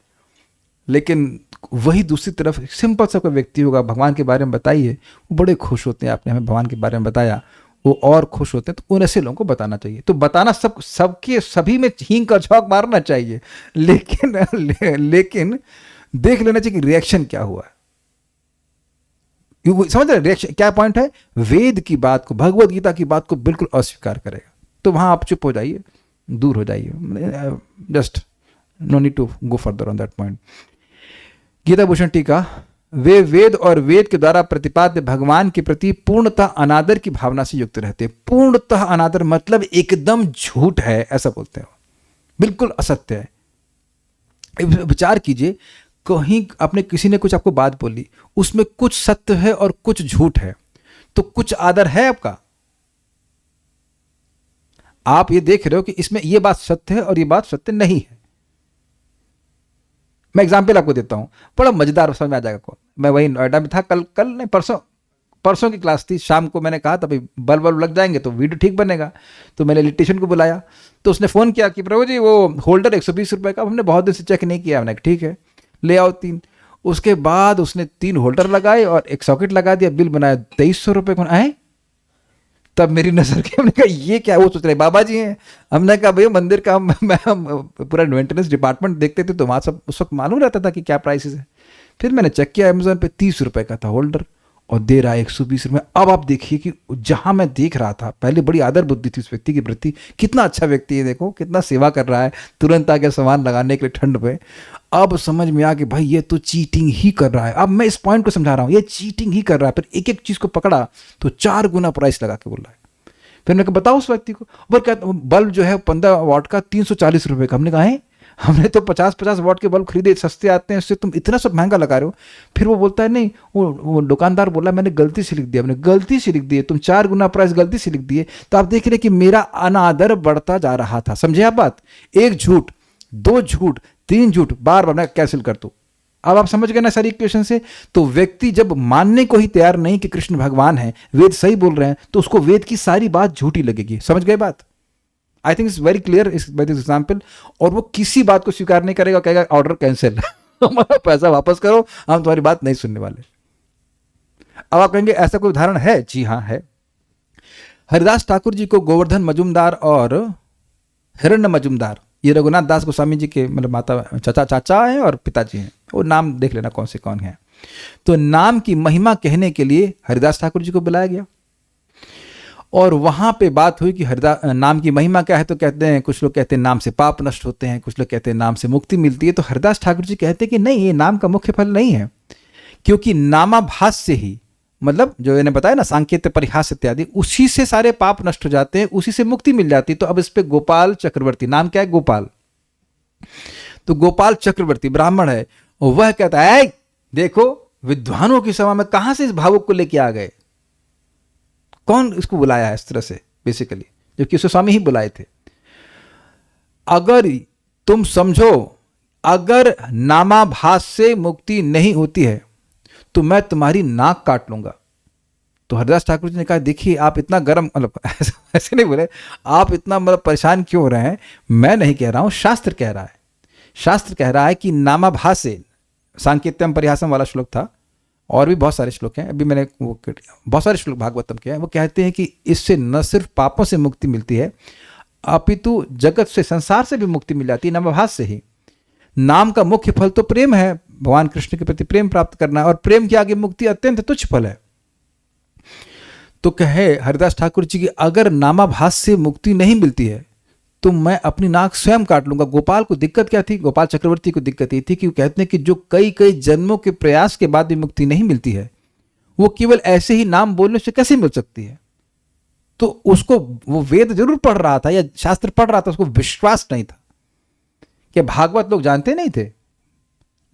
लेकिन वही दूसरी तरफ सिंपल सा कोई व्यक्ति होगा, भगवान के बारे में बताइए, वो बड़े खुश होते हैं, आपने हमें भगवान के बारे में बताया, वो और खुश होते हैं। तो उन ऐसे लोगों को बताना चाहिए। तो बताना सबके सभी में हींग का झोंक मारना चाहिए, लेकिन देख लेना चाहिए कि रिएक्शन क्या हुआ है। समझ रहे रिएक्शन क्या पॉइंट है? वेद की बात को, भगवद गीता की बात को बिल्कुल अस्वीकार करेगा तो वहां आप चुप हो जाइए, दूर हो जाइए, just no need to go further on that point. Gita Bhushan टीका, वे वेद और वेद के द्वारा प्रतिपाद्य भगवान के प्रति पूर्णतः अनादर की भावना से युक्त रहते। पूर्णतः अनादर मतलब एकदम झूठ है ऐसा बोलते हैं, बिल्कुल असत्य है। विचार कीजिए, कहीं आपने किसी ने कुछ आपको बात बोली, उसमें कुछ सत्य है और कुछ झूठ है, तो कुछ आदर है आपका। आप ये देख रहे हो कि इसमें ये बात सत्य है और ये बात सत्य नहीं है। मैं एग्जाम्पल आपको देता हूं, बड़ा मजेदार, समझ में आ जाएगा कौन। मैं वही नोएडा में था, कल नहीं परसों की क्लास थी, शाम को मैंने कहा था भाई बल्ब लग जाएंगे तो वीडियो ठीक बनेगा। तो मैंने इलेक्ट्रीशियन को बुलाया, तो उसने फ़ोन किया कि प्रभु जी वो होल्डर 120 रुपये का, हमने बहुत दिन से चेक नहीं किया। मैंने ठीक है ले आओ 3। उसके बाद उसने 3 होल्डर लगाए और एक सॉकेट लगा दिया, बिल बनाया 2300 रुपये कौन आए। तब मेरी नजर के, हमने कहा ये क्या, वो सोच रहे बाबा जी हैं। हमने कहा भैया मंदिर का हम पूरा मेंटेनेंस डिपार्टमेंट देखते थे तो वहाँ सब उस वक्त मालूम रहता था कि क्या प्राइसेस है। फिर मैंने चेक किया अमेजोन पे 30 रुपये का था होल्डर और दे रहा है 120 रुपये। अब आप देखिए कि जहाँ मैं देख रहा था पहले बड़ी आदर बुद्धि थी उस व्यक्ति के प्रति, कितना अच्छा व्यक्ति है, देखो कितना सेवा कर रहा है, तुरंत आके सामान लगाने के लिए ठंड पे। अब समझ में आ कि भाई ये तो चीटिंग ही कर रहा है। अब मैं इस पॉइंट को समझा रहा हूँ, ये चीटिंग ही कर रहा है। फिर एक एक चीज़ को पकड़ा तो 4 गुना प्राइस लगा के बोल रहा है। फिर मैंने कहा बताओ उस व्यक्ति को, और क्या बल्ब जो है 15 वाट का 340 रुपये का। हमने कहा है हमने तो 50-50 वाट के बल्ब खरीदे, सस्ते आते हैं, उससे तुम इतना सब महंगा लगा रहे हो। फिर वो बोलता है नहीं, वो दुकानदार बोला मैंने गलती से लिख दिया, मैंने गलती से लिख दिए, तुम 4 गुना प्राइस गलती से लिख दिए। तो आप देख रहे कि मेरा अनादर बढ़ता जा रहा था। समझे आप बात? 1 झूठ, 2 झूठ, 3 झूठ, बार बार मैं कैंसिल कर दूँ। अब आप समझ गए ना सारी इक्वेशन से। तो व्यक्ति जब मानने को ही तैयार नहीं कि कृष्ण भगवान है, वेद सही बोल रहे हैं, तो उसको वेद की सारी बात झूठी लगेगी। समझ गए बात? I think it's very clear by this example. और वो किसी बात को स्वीकार नहीं करेगा, कहेगा ऑर्डर कैंसिल, हमारा पैसा वापस करो, हम तुम्हारी बात नहीं सुनने वाले। अब आप कहेंगे ऐसा कोई उदाहरण है? जी हाँ है। हरिदास ठाकुर जी को गोवर्धन मजुमदार और हिरण्य मजुमदार, ये रघुनाथ दास गोस्वामी जी के मतलब माता चाचा हैं और पिताजी हैं, वो नाम देख लेना कौन से कौन हैं। तो नाम की महिमा कहने के लिए हरिदास ठाकुर जी को बुलाया गया और वहां पे बात हुई कि नाम की महिमा क्या है। तो कहते हैं, कुछ लोग कहते हैं नाम से पाप नष्ट होते हैं, कुछ लोग कहते हैं नाम से मुक्ति मिलती है। तो हरिदास ठाकुर जी कहते हैं कि नहीं, ये नाम का मुख्य फल नहीं है, क्योंकि नामाभास से ही, मतलब जो मैंने बताया ना सांकेत्य परिहास इत्यादि, उसी से सारे पाप नष्ट हो जाते हैं, उसी से मुक्ति मिल जाती है। तो अब इस पे गोपाल चक्रवर्ती, नाम क्या है? गोपाल। तो गोपाल चक्रवर्ती ब्राह्मण है, वह कहता है देखो विद्वानों की सभा में कहां से इस भावुक को लेके आ गए, कौन इसको बुलाया है इस तरह से, बेसिकली जबकि उसे स्वामी ही बुलाए थे। अगर तुम समझो अगर नामाभास से मुक्ति नहीं होती है तो मैं तुम्हारी नाक काट लूंगा। तो हरिदास ठाकुर जी ने कहा देखिए आप इतना गर्म, मतलब ऐसे नहीं बोले, आप इतना मतलब परेशान क्यों हो रहे हैं, मैं नहीं कह रहा हूं, शास्त्र कह रहा है। शास्त्र कह रहा है कि नामाभास से, सांकेत्यम परिहासम वाला श्लोक था, और भी बहुत सारे श्लोक हैं, अभी मैंने वो बहुत सारे श्लोक भागवतम के हैं, वो कहते हैं कि इससे न सिर्फ पापों से मुक्ति मिलती है अपितु जगत से, संसार से भी मुक्ति मिल जाती है नामाभास से ही। नाम का मुख्य फल तो प्रेम है, भगवान कृष्ण के प्रति प्रेम प्राप्त करना है, और प्रेम के आगे मुक्ति अत्यंत तुच्छ फल है। तो कहे हरिदास ठाकुर जी की अगर नामाभास से मुक्ति नहीं मिलती है तो मैं अपनी नाक स्वयं काट लूंगा। गोपाल को दिक्कत क्या थी? गोपाल चक्रवर्ती को दिक्कत ये थी कि वो कहते हैं कि जो कई कई जन्मों के प्रयास के बाद भी मुक्ति नहीं मिलती है, वो केवल ऐसे ही नाम बोलने से कैसे मिल सकती है। तो उसको, वो वेद जरूर पढ़ रहा था या शास्त्र पढ़ रहा था, उसको विश्वास नहीं था। कि भागवत लोग जानते नहीं थे,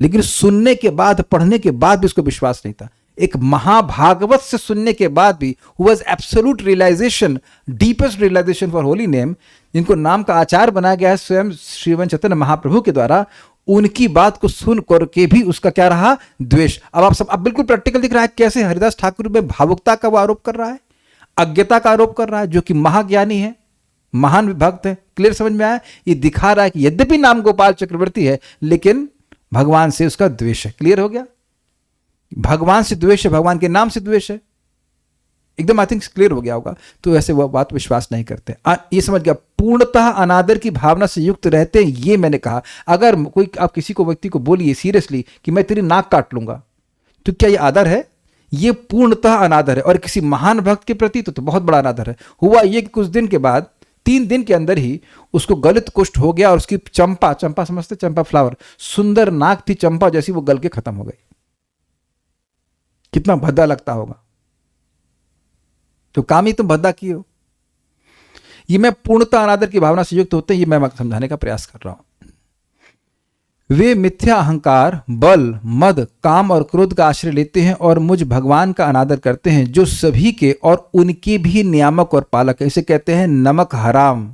लेकिन सुनने के बाद, पढ़ने के बाद भी उसको विश्वास नहीं था। एक महाभागवत से सुनने के बाद भी was absolute realisation, deepest realisation for holy name, जिनको नाम का आचार बनाया गया है स्वयं श्रीवन चैतन्य महाप्रभु के द्वारा, उनकी बात को सुन करके भी उसका क्या रहा? द्वेष। अब आप सब, अब बिल्कुल प्रैक्टिकल दिख रहा है कैसे हरिदास ठाकुर में भावुकता का वो आरोप कर रहा है, अज्ञता का आरोप कर रहा है, जो कि महाज्ञानी है, महान विभक्त है। क्लियर समझ में आया? ये दिखा रहा है कि यद्यपि नाम गोपाल चक्रवर्ती है लेकिन भगवान से उसका द्वेष है। क्लियर हो गया? भगवान से द्वेष है, भगवान के नाम से द्वेष है, एकदम आई थिंक क्लियर हो गया होगा। तो ऐसे वो बात विश्वास नहीं करते। ये समझ गया, पूर्णतः अनादर की भावना से युक्त रहते हैं। ये मैंने कहा, अगर कोई, आप किसी को, व्यक्ति को बोलिए सीरियसली कि मैं तेरी नाक काट लूंगा, तो क्या ये आदर है? ये पूर्णतः अनादर है। और किसी महान भक्त के प्रति तो बहुत बड़ा अनादर है। हुआ ये कि कुछ दिन के बाद, 3 दिन के अंदर ही उसको गलित कुष्ठ हो गया और उसकी चंपा, चंपा समझते, चंपा फ्लावर, सुंदर नाक थी चंपा जैसी, वो गल के खत्म हो गई। कितना भद्दा लगता होगा। तो काम ही तुम भद्दा किए हो। ये मैं पूर्णता अनादर की भावना से युक्त होते हैं, ये मैं समझाने का प्रयास कर रहा हूं। वे मिथ्या अहंकार, बल, मद, काम और क्रोध का आश्रय लेते हैं और मुझ भगवान का अनादर करते हैं जो सभी के और उनके भी नियामक और पालक है। इसे कहते हैं नमक हराम।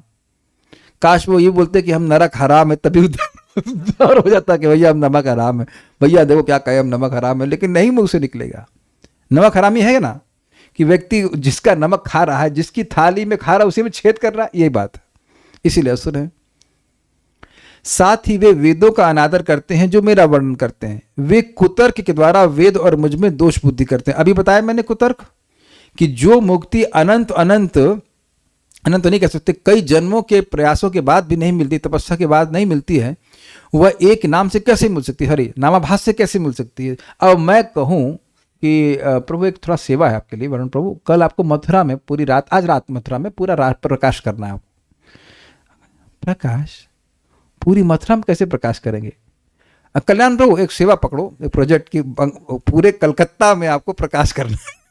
काश वो ये बोलते कि हम नरक हराम है, तभी उद्धार हो जाता कि भैया हम नमक हराम है, भैया देखो क्या कहे हम नमक हराम है, लेकिन नहीं मुंह से निकलेगा। नमक हरामी है ना, कि व्यक्ति जिसका नमक खा रहा है, जिसकी थाली में खा रहा है, उसी में छेद कर रहा है, यही बात है। इसीलिए असुर है। साथ ही वे वेदों का अनादर करते हैं जो मेरा वर्णन करते हैं। वे कुतर्क के द्वारा वेद और मुझ में दोष बुद्धि करते हैं। अभी बताया मैंने कुतर्क, कि जो मुक्ति अनंत अनंत अनंत तो नहीं कह सकते, कई जन्मों के प्रयासों के बाद भी नहीं मिलती, तपस्या के बाद नहीं मिलती है, वह एक नाम से कैसे मिल सकती है? हरि नामाभास से कैसे मिल सकती है? अब मैं कहूं कि प्रभु एक थोड़ा सेवा है आपके लिए, वरुण प्रभु, कल आपको मथुरा में पूरी रात, आज रात मथुरा में पूरा रात प्रकाश करना है। प्रकाश पूरी मथुरा में कैसे प्रकाश करेंगे? कल्याण प्रभु एक सेवा पकड़ो, एक प्रोजेक्ट की, पूरे कलकत्ता में आपको प्रकाश करना है।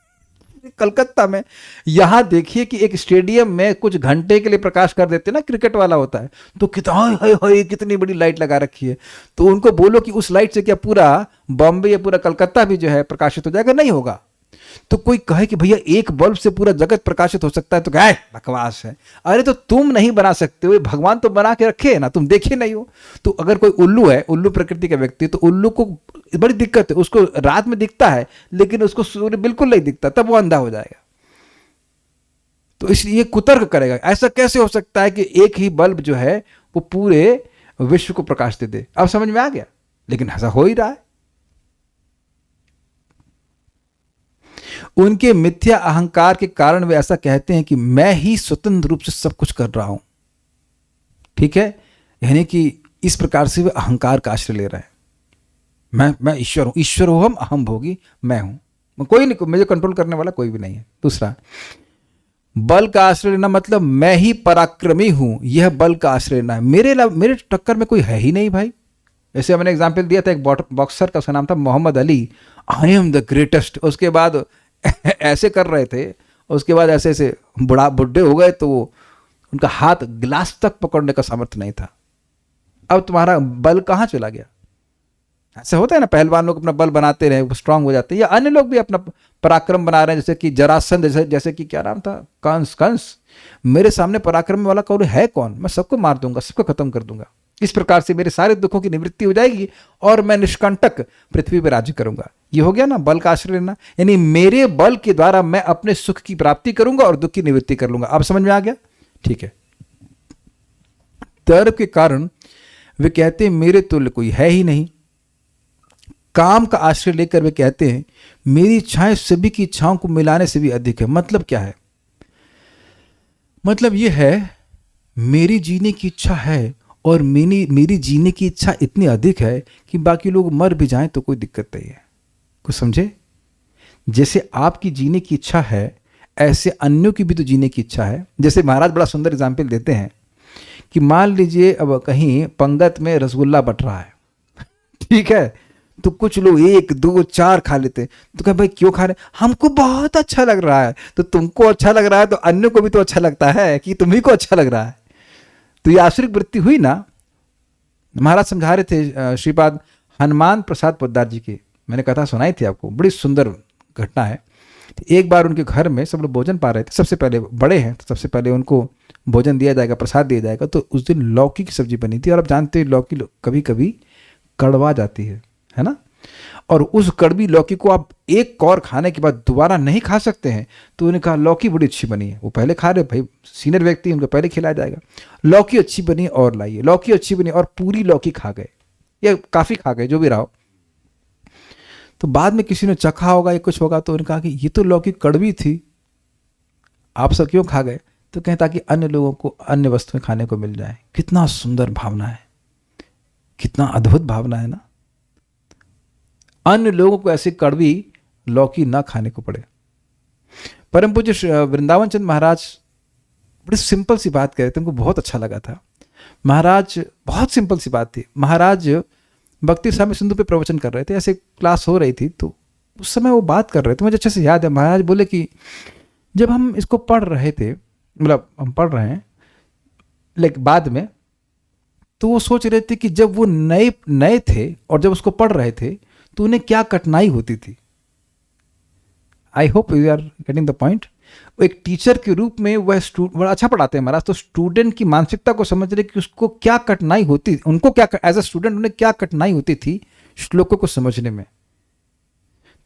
कलकत्ता में, यहां देखिए कि एक स्टेडियम में कुछ घंटे के लिए प्रकाश कर देते ना, क्रिकेट वाला होता है, तो कितना हाय कितनी बड़ी लाइट लगा रखी है। तो उनको बोलो कि उस लाइट से क्या पूरा बॉम्बे या पूरा कलकत्ता भी जो है प्रकाशित हो जाएगा? नहीं होगा। तो कोई कहे कि भैया एक बल्ब से पूरा जगत प्रकाशित हो सकता है, तो क्या बकवास है। अरे तो तुम नहीं बना सकते हो, भगवान तो बना के रखे है ना, तुम देखे नहीं हो। तो अगर कोई उल्लू है, उल्लू प्रकृति का व्यक्ति, तो उल्लू को बड़ी दिक्कत है, उसको रात में दिखता है लेकिन उसको सूर्य बिल्कुल नहीं दिखता, तब वो अंधा हो जाएगा। तो इसलिए कुतर्क करेगा, ऐसा कैसे हो सकता है कि एक ही बल्ब जो है वो पूरे विश्व को प्रकाश दे दे। अब समझ में आ गया, लेकिन ऐसा हो ही रहा है। उनके मिथ्या अहंकार के कारण वे ऐसा कहते हैं कि मैं ही स्वतंत्र रूप से सब कुछ कर रहा हूं। ठीक है, यानी कि इस प्रकार से वे अहंकार का आश्रय ले रहे हैं। मैं ईश्वर हूं, ईश्वर हो हम, अहम भोगी मैं हूं, कोई नहीं, मुझे कंट्रोल करने वाला कोई भी नहीं है। दूसरा, बल का आश्रय लेना मतलब मैं ही पराक्रमी हूं, यह बल का आश्रय लेना है। मेरे टक्कर में कोई है ही नहीं भाई। जैसे मैंने एग्जाम्पल दिया था एक बॉक्सर का, उसका नाम था Muhammad Ali, I am the greatest. उसके बाद ऐसे कर रहे थे, उसके बाद ऐसे ऐसे बुढ़े हो गए तो उनका हाथ गिलास तक पकड़ने का सामर्थ्य नहीं था। अब तुम्हारा बल कहाँ चला गया? ऐसा होता है ना, पहलवान लोग अपना बल बनाते रहे, स्ट्रांग हो जाते हैं, या अन्य लोग भी अपना पराक्रम बना रहे हैं, जैसे कि जरासंध, जैसे कि क्या नाम था, कंस। मेरे सामने पराक्रम वाला कौन है? कौन? मैं सबको मार दूंगा, सबको खत्म कर दूंगा। इस प्रकार से मेरे सारे दुखों की निवृत्ति हो जाएगी और मैं निष्कंटक पृथ्वी पर राज्य करूंगा। ये हो गया ना बल का आश्रय लेना, यानी मेरे बल के द्वारा मैं अपने सुख की प्राप्ति करूंगा और दुख की निवृत्ति कर लूंगा। अब समझ में आ गया? ठीक है। तर्क के कारण वे कहते हैं मेरे तुल्य कोई है ही नहीं। काम का आश्रय लेकर वे कहते हैं मेरी इच्छाएं सभी की इच्छाओं को मिलाने से भी अधिक है। मतलब क्या है? मतलब यह है मेरी जीने की इच्छा है और मेरी जीने की इच्छा इतनी अधिक है कि बाकी लोग मर भी जाएं तो कोई दिक्कत नहीं है। कुछ समझे? जैसे आपकी जीने की इच्छा है, ऐसे अन्यों की भी तो जीने की इच्छा है। जैसे महाराज बड़ा सुंदर एग्जाम्पल देते हैं कि मान लीजिए अब कहीं पंगत में रसगुल्ला बट रहा है, ठीक है, तो कुछ लोग 1, 2, 4 खा लेते हैं। तो कहे भाई क्यों खा रहे? हमको बहुत अच्छा लग रहा है। तो तुमको अच्छा लग रहा है तो अन्यों को भी तो अच्छा लगता है कि तुम्ही को अच्छा लग रहा है। तो ये आसुरिक वृत्ति हुई ना। महाराज समझा रहे थे श्रीपाद हनुमान प्रसाद पोद्दार जी की, मैंने कथा सुनाई थी आपको, बड़ी सुंदर घटना है। एक बार उनके घर में सब लोग भोजन पा रहे थे, सबसे पहले बड़े हैं तो सबसे पहले उनको भोजन दिया जाएगा, प्रसाद दिया जाएगा। तो उस दिन लौकी की सब्जी बनी थी, और आप जानते हैं लौकी कभी कभी कड़वा जाती है ना, और उस कड़वी लौकी को आप एक कौर खाने के बाद दोबारा नहीं खा सकते हैं। तो उन्होंने कहा लौकी बड़ी अच्छी बनी है। वो पहले खा रहे, भाई सीनियर व्यक्ति, उनको पहले खिलाया जाएगा। लौकी अच्छी बनी और लाइए, लौकी अच्छी बनी, और पूरी लौकी खा गए या काफ़ी खा गए, जो भी रहा हो। तो बाद में किसी ने चखा होगा या कुछ होगा, तो उन्होंने कहा कि ये तो लौकी कड़वी थी, आप सब क्यों खा गए? तो कहें ताकि अन्य लोगों को अन्य वस्तुएं खाने को मिल जाए। कितना सुंदर भावना है, कितना अद्भुत भावना है ना। अन्य लोगों को ऐसी कड़वी लौकी ना खाने को पड़े। परम पूज्य वृंदावन चंद महाराज बड़ी सिंपल सी बात कह रहे थे, उनको बहुत अच्छा लगा था। महाराज बहुत सिंपल सी बात थी। महाराज भक्ति स्वामी सिंधु पे प्रवचन कर रहे थे, ऐसे क्लास हो रही थी, तो उस समय वो बात कर रहे थे, मुझे अच्छे से याद है। महाराज बोले कि जब हम इसको पढ़ रहे थे, मतलब हम पढ़ रहे हैं, लेकिन बाद में तो वो सोच रहे थे कि जब वो नए थे और जब उसको पढ़ रहे थे तो उन्हें क्या कठिनाई होती थी। I hope you are getting the point. एक टीचर के रूप में वह बड़ा अच्छा पढ़ाते हैं महाराज, तो स्टूडेंट की मानसिकता को समझ रहे कि उसको क्या कठिनाई होती, उनको क्या एज अ स्टूडेंट उन्हें क्या कठिनाई होती थी श्लोकों को समझने में।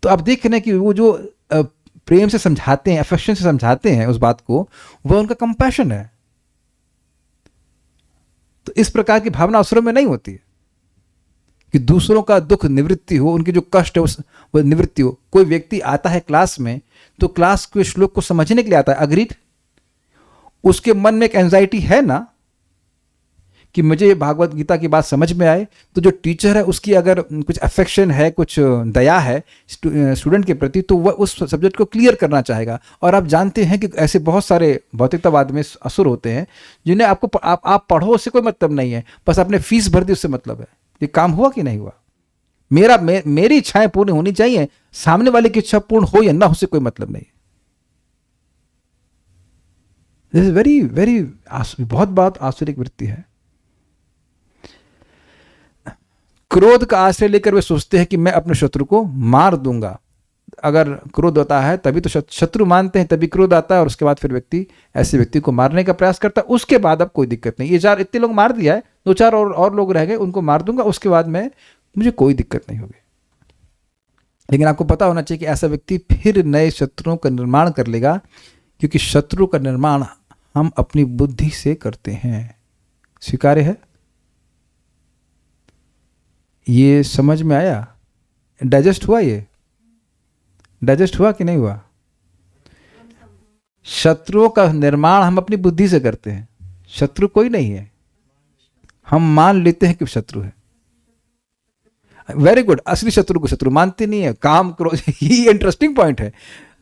तो आप देख रहे हैं कि वो जो प्रेम से समझाते हैं, अफेक्शन से समझाते हैं उस बात को, वह उनका कंपैशन है। तो इस प्रकार की भावना असुरों में नहीं होती है कि दूसरों का दुख निवृत्ति हो, उनके जो कष्ट है वो निवृत्ति हो। कोई व्यक्ति आता है क्लास में तो क्लास के श्लोक को समझने के लिए आता है, अग्रीड। उसके मन में एक एंजाइटी है ना कि मुझे भागवत गीता की बात समझ में आए। तो जो टीचर है उसकी अगर कुछ अफेक्शन है, कुछ दया है स्टूडेंट के प्रति, तो वह उस सब्जेक्ट को क्लियर करना चाहेगा। और आप जानते हैं कि ऐसे बहुत सारे भौतिकतावाद में असुर होते हैं जिन्हें आप पढ़ो उससे कोई मतलब नहीं है, बस आपने फीस भर दी उससे मतलब है। ये काम हुआ कि नहीं हुआ? मेरी इच्छाएं पूर्ण होनी चाहिए, सामने वाले की इच्छा पूर्ण हो या ना हो उससे कोई मतलब नहीं। दिस इज वेरी वेरी बहुत आसुरिक वृत्ति है। क्रोध का आश्रय लेकर वे सोचते हैं कि मैं अपने शत्रु को मार दूंगा। अगर क्रोध होता है तभी तो शत्रु मानते हैं, तभी क्रोध आता है और उसके बाद फिर व्यक्ति ऐसे व्यक्ति को मारने का प्रयास करता है। उसके बाद अब कोई दिक्कत नहीं, ये 4 इतने लोग मार दिया है, 2-4 और लोग रह गए, उनको मार दूंगा, उसके बाद में मुझे कोई दिक्कत नहीं होगी। लेकिन आपको पता होना चाहिए कि ऐसा व्यक्ति फिर नए शत्रुओं का निर्माण कर लेगा, क्योंकि शत्रु का निर्माण हम अपनी बुद्धि से करते हैं। स्वीकार्य है? ये समझ में आया? डाइजेस्ट हुआ? ये डाइजेस्ट हुआ कि नहीं हुआ? शत्रुओं का निर्माण हम अपनी बुद्धि से करते हैं। शत्रु कोई नहीं है, हम मान लेते हैं कि शत्रु है। Very good. असली शत्रु को शत्रु मानते नहीं है। काम क्रोध, ये इंटरेस्टिंग पॉइंट है।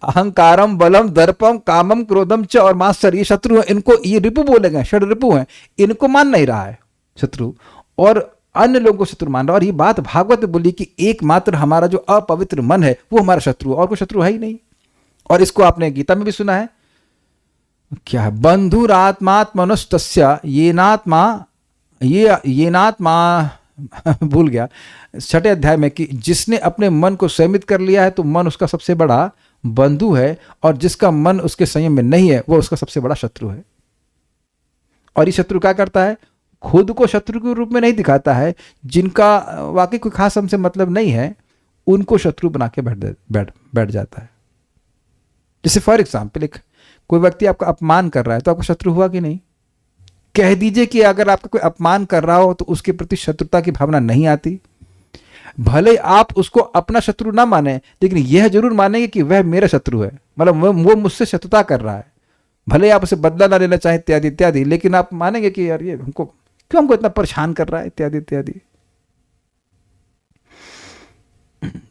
अहंकारम बलम दर्पम कामम क्रोधम च और मास्टर, ये शत्रु है। इनको ये रिपु बोले गए, षड रिपु हैं, इनको मान नहीं रहा है शत्रु, और अन्य लोगों को शत्रु मान रहा है। और ये बात भागवत में बोली कि एकमात्र हमारा जो अपवित्र मन है वो हमारा शत्रु है, और कोई शत्रु है ही नहीं। और इसको आपने गीता में भी सुना है, क्या है? बंधुरात्मात्मनस्तस्य ये नात्मा भूल गया 6ठे अध्याय में, कि जिसने अपने मन को संयमित कर लिया है तो मन उसका सबसे बड़ा बंधु है, और जिसका मन उसके संयम में नहीं है वो उसका सबसे बड़ा शत्रु है। और ये शत्रु क्या करता है? खुद को शत्रु के रूप में नहीं दिखाता है, जिनका वाकई कोई खास हमसे मतलब नहीं है उनको शत्रु बना के बैठ जाता है। जैसे फॉर एग्जाम्पल, एक कोई व्यक्ति आपका अपमान कर रहा है तो आपका शत्रु हुआ कि नहीं? कह दीजिए कि अगर आपका कोई अपमान कर रहा हो तो उसके प्रति शत्रुता की भावना नहीं आती। भले आप उसको अपना शत्रु ना माने, लेकिन यह जरूर मानेंगे कि वह मेरा शत्रु है, मतलब वो मुझसे शत्रुता कर रहा है। भले आप उसे बदला ना लेना चाहे इत्यादि इत्यादि, लेकिन आप मानेंगे कि यार ये हमको इतना परेशान कर रहा है इत्यादि इत्यादि।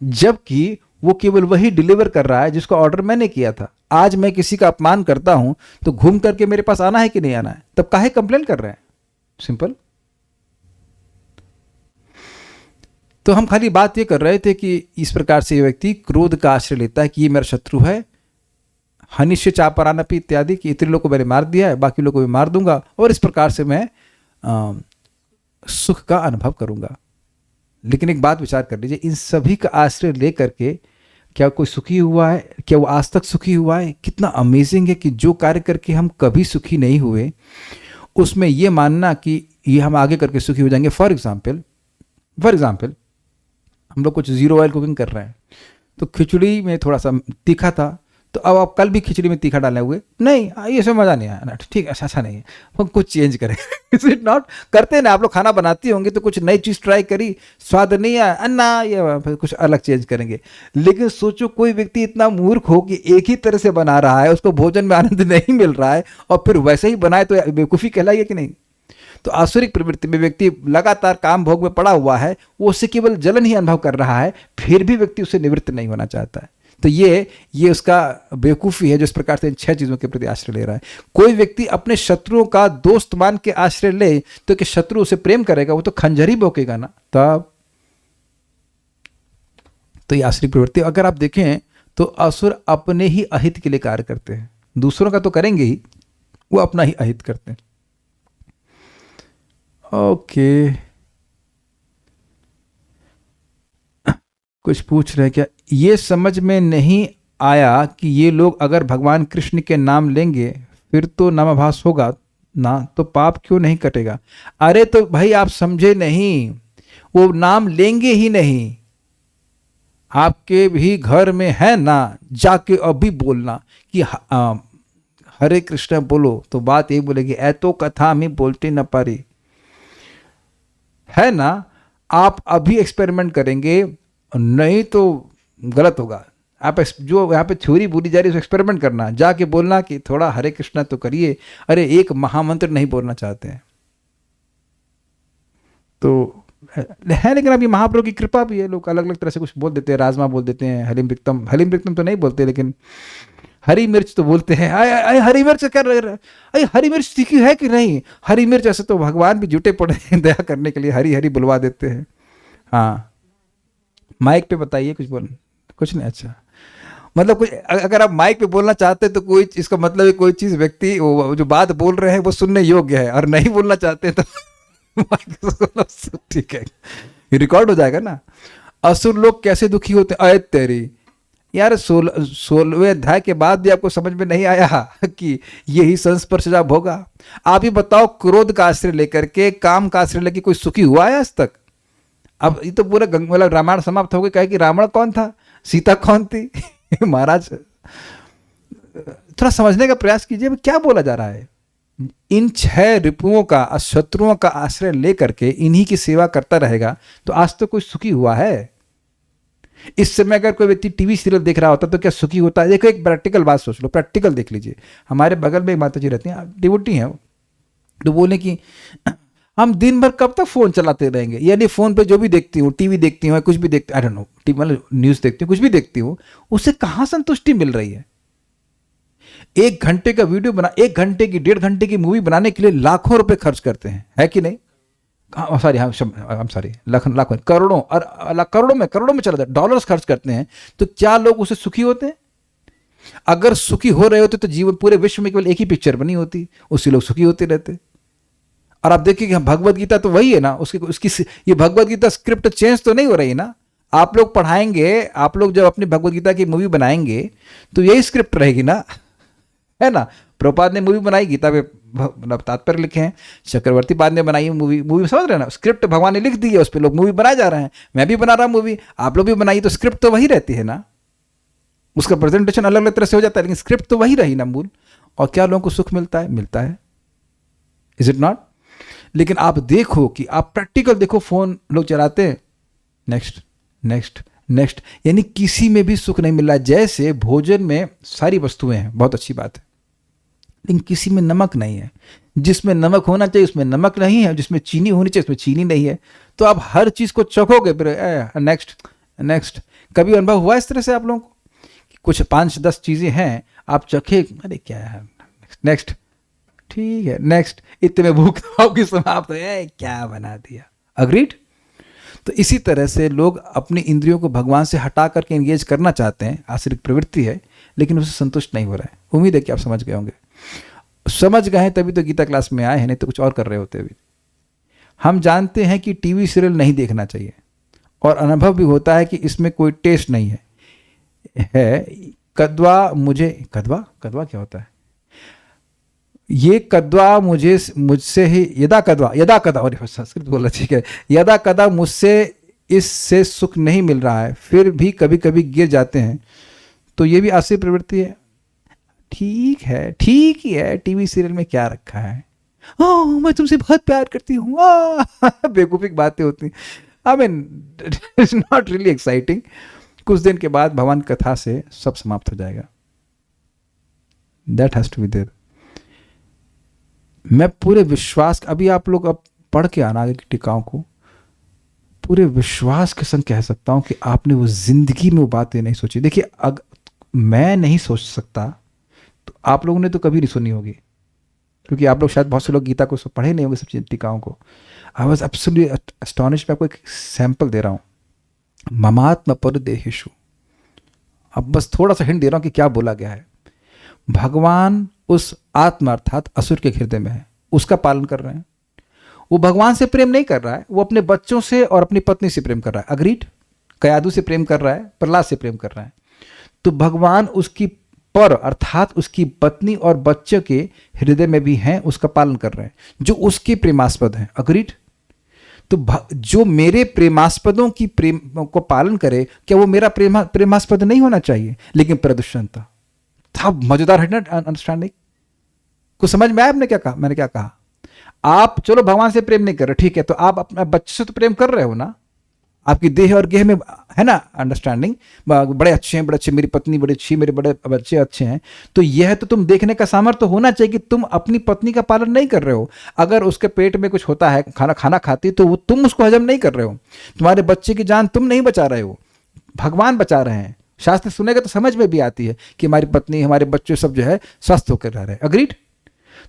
जबकि वो केवल वही डिलीवर कर रहा है जिसका ऑर्डर मैंने किया था। आज मैं किसी का अपमान करता हूं तो घूम करके मेरे पास आना है कि नहीं आना है? तब काहे कंप्लेन कर रहे हैं? सिंपल। तो हम खाली बात ये कर रहे थे कि इस प्रकार से ये व्यक्ति क्रोध का आश्रय लेता है कि ये मेरा शत्रु है, हनिष्य चापरानपि इत्यादि, कि इतने लोग को मैंने मार दिया है, बाकी लोग को भी मार दूंगा, और इस प्रकार से मैं सुख का अनुभव करूंगा। लेकिन एक बात विचार कर लीजिए, इन सभी का आश्रय लेकर के क्या कोई सुखी हुआ है? क्या वो आज तक सुखी हुआ है? कितना अमेजिंग है कि जो कार्य करके हम कभी सुखी नहीं हुए, उसमें ये मानना कि ये हम आगे करके सुखी हो जाएंगे। फॉर एग्जाम्पल हम लोग कुछ जीरो ऑयल कुकिंग कर रहे हैं, तो खिचड़ी में थोड़ा सा तीखा था, तो अब आप कल भी खिचड़ी में तीखा डाले हुए नहीं, ये सब मज़ा नहीं आया ना, ठीक है, अच्छा नहीं है, हम कुछ चेंज करें। Is it not? करते हैं ना, आप लोग खाना बनाती होंगे तो कुछ नई चीज़ ट्राई करी, स्वाद नहीं आया, अन्ना ये कुछ अलग चेंज करेंगे। लेकिन सोचो कोई व्यक्ति इतना मूर्ख हो कि एक ही तरह से बना रहा है, उसको भोजन में आनंद नहीं मिल रहा है, और फिर वैसे ही बनाए, तो बेवकूफ़ी कहलाएगी कि नहीं? तो आसुरिक प्रवृत्ति में व्यक्ति लगातार काम भोग में पड़ा हुआ है, वो उससे केवल जलन ही अनुभव कर रहा है, फिर भी व्यक्ति उससे निवृत्त नहीं होना चाहता है। तो ये उसका बेवकूफ़ी है जो इस प्रकार से इन 6 चीज़ों के प्रति आश्रय ले रहा है। कोई व्यक्ति अपने शत्रुओं का दोस्त मान के आश्रय ले तो कि शत्रु उसे प्रेम करेगा? वो तो खंजर ही भोंकेगा ना। तब तो ये आश्रित प्रवृत्ति, अगर आप देखें तो असुर अपने ही अहित के लिए कार्य करते हैं, दूसरों का तो करेंगे ही, वो अपना ही अहित करते हैं। ओके, कुछ पूछ रहे क्या? ये समझ में नहीं आया कि ये लोग अगर भगवान कृष्ण के नाम लेंगे फिर तो नामाभास होगा ना, तो पाप क्यों नहीं कटेगा? अरे तो भाई आप समझे नहीं, वो नाम लेंगे ही नहीं। आपके भी घर में है ना, जाके अभी बोलना कि हरे कृष्ण बोलो, तो बात यही बोलेगी, ऐ तो कथा में बोलते न पारी, है ना? आप अभी एक्सपेरिमेंट करेंगे, नहीं तो गलत होगा। आप जो यहाँ पे थ्योरी बोली जा रही है, एक्सपेरिमेंट करना, जाके बोलना कि थोड़ा हरे कृष्णा तो करिए। अरे एक महामंत्र नहीं बोलना चाहते हैं तो है, लेकिन अभी महाप्रभु की कृपा भी है, लोग अलग अलग तरह से कुछ बोल देते हैं, राजमा बोल देते हैं, हलीम रिक्तम तो नहीं बोलते, लेकिन हरी मिर्च तो बोलते हैं। अरे हरी मिर्च क्या रह रहा है? अरे हरी मिर्च तीखी है कि नहीं? हरी मिर्च ऐसे तो भगवान भी जुटे पड़े हैं दया करने के लिए, हरी हरी बुलवा देते हैं। हाँ, माइक पे बताइए, कुछ नहीं। अच्छा, मतलब कुछ अगर आप माइक पे बोलना चाहते हैं तो कोई, इसका मतलब है कोई चीज़ व्यक्ति जो बात बोल रहे हैं वो सुनने योग्य है, और नहीं बोलना चाहते तो ठीक है, रिकॉर्ड हो जाएगा ना। असुर लोग कैसे दुखी होते हैं? अय तेरी, यार 16वें अध्याय के बाद भी आपको समझ में नहीं आया कि यही संस्पर्श जब होगा? आप ही बताओ, क्रोध का आश्रय लेकर के, काम का आश्रय लेकर कोई सुखी हुआ है आज तक? अब ये तो पूरा मतलब रामायण समाप्त हो गया। कहे कि रावण कौन था, सीता कौन थी? महाराज थोड़ा समझने का प्रयास कीजिए क्या बोला जा रहा है। इन 6 रिपुओं का, शत्रुओं का आश्रय लेकर के इन्हीं की सेवा करता रहेगा तो आज तो कोई सुखी हुआ है? इस समय अगर कोई व्यक्ति टीवी सीरियल देख रहा होता तो क्या सुखी होता है? देखो एक प्रैक्टिकल बात सोच लो, प्रैक्टिकल देख लीजिए। हमारे बगल में एक माता जी रहती हैं, डिवोटी हैं, तो बोले कि हम दिन भर कब तक फोन चलाते रहेंगे, यानी फोन पे जो भी देखती हूँ, टीवी देखती हूँ, कुछ भी देखती हूँ, आई डोंट नो, टीवी मतलब न्यूज़ देखती हूँ, कुछ भी देखती हूँ, उससे कहाँ संतुष्टि मिल रही है? 1 घंटे का वीडियो बना, 1 घंटे की, 1.5 घंटे की मूवी बनाने के लिए लाखों रुपए खर्च करते हैं, है कि नहीं? सॉरी, हम सॉरी, लाखों, करोड़ों, और करोड़ों में चला जाए, डॉलर्स खर्च करते हैं। तो क्या लोग उससे सुखी होते हैं? अगर सुखी हो रहे होते तो जीवन, पूरे विश्व में केवल एक ही पिक्चर बनी होती, उससे लोग सुखी होते रहते। और आप देखिए कि भगवत गीता तो वही है ना, उसकी ये भगवत गीता स्क्रिप्ट चेंज तो नहीं हो रही ना। आप लोग पढ़ाएंगे, आप लोग जब अपनी भगवत गीता की मूवी बनाएंगे तो यही स्क्रिप्ट रहेगी ना, है ना? प्रभुपाद ने मूवी बनाई, गीता पे मतलब तात्पर्य लिखे हैं। चक्रवर्ती पाद ने बनाई मूवी समझ रहे हैं ना? स्क्रिप्ट भगवान ने लिख दी है, उस पर लोग मूवी बनाए जा रहे हैं। मैं भी बना रहा हूँ मूवी, आप लोग भी बनाइए, तो स्क्रिप्ट तो वही रहती है ना। उसका प्रेजेंटेशन अलग अलग तरह से हो जाता है, लेकिन स्क्रिप्ट तो वही रही ना मूल। और क्या लोगों को सुख मिलता है? मिलता है, इज इट नॉट? लेकिन आप देखो कि आप प्रैक्टिकल देखो, फोन लोग चलाते हैं, नेक्स्ट नेक्स्ट नेक्स्ट, यानी किसी में भी सुख नहीं मिल रहा है। जैसे भोजन में सारी वस्तुएं हैं, बहुत अच्छी बात है, लेकिन किसी में नमक नहीं है। जिसमें नमक होना चाहिए उसमें नमक नहीं है, जिसमें चीनी होनी चाहिए उसमें चीनी नहीं है। तो आप हर चीज को चखोगे, फिर नेक्स्ट नेक्स्ट। कभी अनुभव हुआ इस तरह से आप लोगों को कि कुछ 5-10 चीजें हैं, आप चखे, अरे क्या है, नेक्स्ट, ठीक है, नेक्स्ट, इतने में भूख आपकी समाप्त है, क्या बना दिया। अग्रीड? तो इसी तरह से लोग अपनी इंद्रियों को भगवान से हटा करके एंगेज करना चाहते हैं, आश्रित प्रवृत्ति है, लेकिन उससे संतुष्ट नहीं हो रहा है। उम्मीद है कि आप समझ गए होंगे। समझ गए हैं तभी तो गीता क्लास में आए हैं, नहीं तो कुछ और कर रहे होते अभी। हम जानते हैं कि टीवी सीरियल नहीं देखना चाहिए, और अनुभव भी होता है कि इसमें कोई टेस्ट नहीं है। कद्वा कद्वा क्या होता है? ये कद्वा मुझसे ही यदा कद्वा, और संस्कृत बोलना ठीक है, यदा कदा मुझसे इससे सुख नहीं मिल रहा है, फिर भी कभी कभी गिर जाते हैं, तो ये भी आश्रित प्रवृत्ति है। ठीक है, ठीक ही है, टीवी सीरियल में क्या रखा है? ओह मैं तुमसे बहुत प्यार करती हूँ, बेवकूफी बातें होती। I mean it's not really exciting. कुछ दिन के बाद भगवान कथा से सब समाप्त हो जाएगा। That has to be there. मैं पूरे विश्वास, अभी आप लोग अब पढ़ के आना आगे की टीकाओं को, पूरे विश्वास के संग कह सकता हूं कि आपने वो जिंदगी में वो बातें नहीं सोची। देखिए, अगर मैं नहीं सोच सकता तो आप लोगों ने तो कभी नहीं सुनी होगी, क्योंकि आप लोग शायद, बहुत से लोग गीता को पढ़े नहीं होंगे, सब टीकाओं को। I was absolutely astonished. मैं आपको एक सैंपल दे रहा हूँ, ममात्म परदेहेषु। अब बस थोड़ा सा हिंट दे रहा हूँ कि क्या बोला गया है। भगवान उस आत्मा अर्थात असुर के हृदय में है, उसका पालन कर रहे हैं। वो भगवान से प्रेम नहीं कर रहा है, वो अपने बच्चों से और अपनी पत्नी से प्रेम कर रहा है। अग्रीड? कयादू से प्रेम कर रहा है, प्रहलाद से प्रेम कर रहा है। तो भगवान उसकी पर अर्थात उसकी पत्नी और बच्चों के हृदय में भी हैं, उसका पालन कर रहे हैं, जो उसके प्रेमास्पद हैं। अग्रीड? तो जो मेरे प्रेमास्पदों की प्रेम को पालन करे, क्या वो मेरा प्रेमास्पद नहीं होना चाहिए? लेकिन प्रदूषणता था। मजेदार है ना अंडरस्टैंडिंग? कुछ समझ में आया आपने क्या कहा? मैंने क्या कहा? आप चलो भगवान से प्रेम नहीं कर रहे, ठीक है, तो आप अपने बच्चे से तो प्रेम कर रहे हो ना। आपकी देह और गेह में है ना अंडरस्टैंडिंग, बड़े अच्छे हैं, बड़े अच्छे, मेरी पत्नी बड़ी अच्छी, मेरे बड़े बच्चे अच्छे हैं। तो यह तो तुम देखने का सामर्थ्य होना चाहिए कि तुम अपनी पत्नी का पालन नहीं कर रहे हो। अगर उसके पेट में कुछ होता है, खाना खाती, तो वो तुम उसको हजम नहीं कर रहे हो। तुम्हारे बच्चे की जान तुम नहीं बचा रहे हो, भगवान बचा रहे हैं। शास्त्र सुनेगा तो समझ में भी आती है कि हमारी पत्नी, हमारे बच्चे सब जो है स्वस्थ होकर रह रहे हैं। अग्रीड?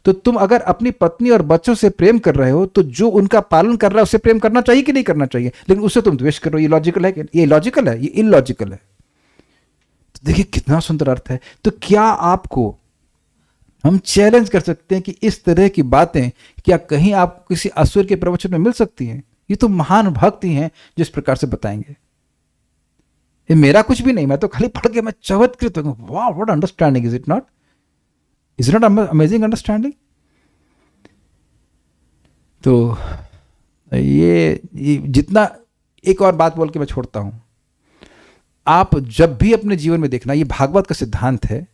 तो तुम अगर अपनी पत्नी और बच्चों से प्रेम कर रहे हो, तो जो उनका पालन कर रहा है उससे प्रेम करना चाहिए कि नहीं करना चाहिए? लेकिन उससे तुम द्वेष करो। ये लॉजिकल है? ये लॉजिकल है? ये इलॉजिकल है। तो देखिए कितना सुंदर अर्थ है। तो क्या आपको हम चैलेंज कर सकते हैं कि इस तरह की बातें क्या कहीं आप किसी असुर के प्रवचन में मिल सकती हैं? ये तो महान भक्त ही हैं जिस प्रकार से बताएंगे। ये मेरा कुछ भी नहीं, मैं तो खाली पढ़ के मैं चमत्कृत हूँ, वाह what understanding, is it not, is not amazing understanding. तो ये जितना, एक और बात बोल के मैं छोड़ता हूं, आप जब भी अपने जीवन में देखना, ये भागवत का सिद्धांत है,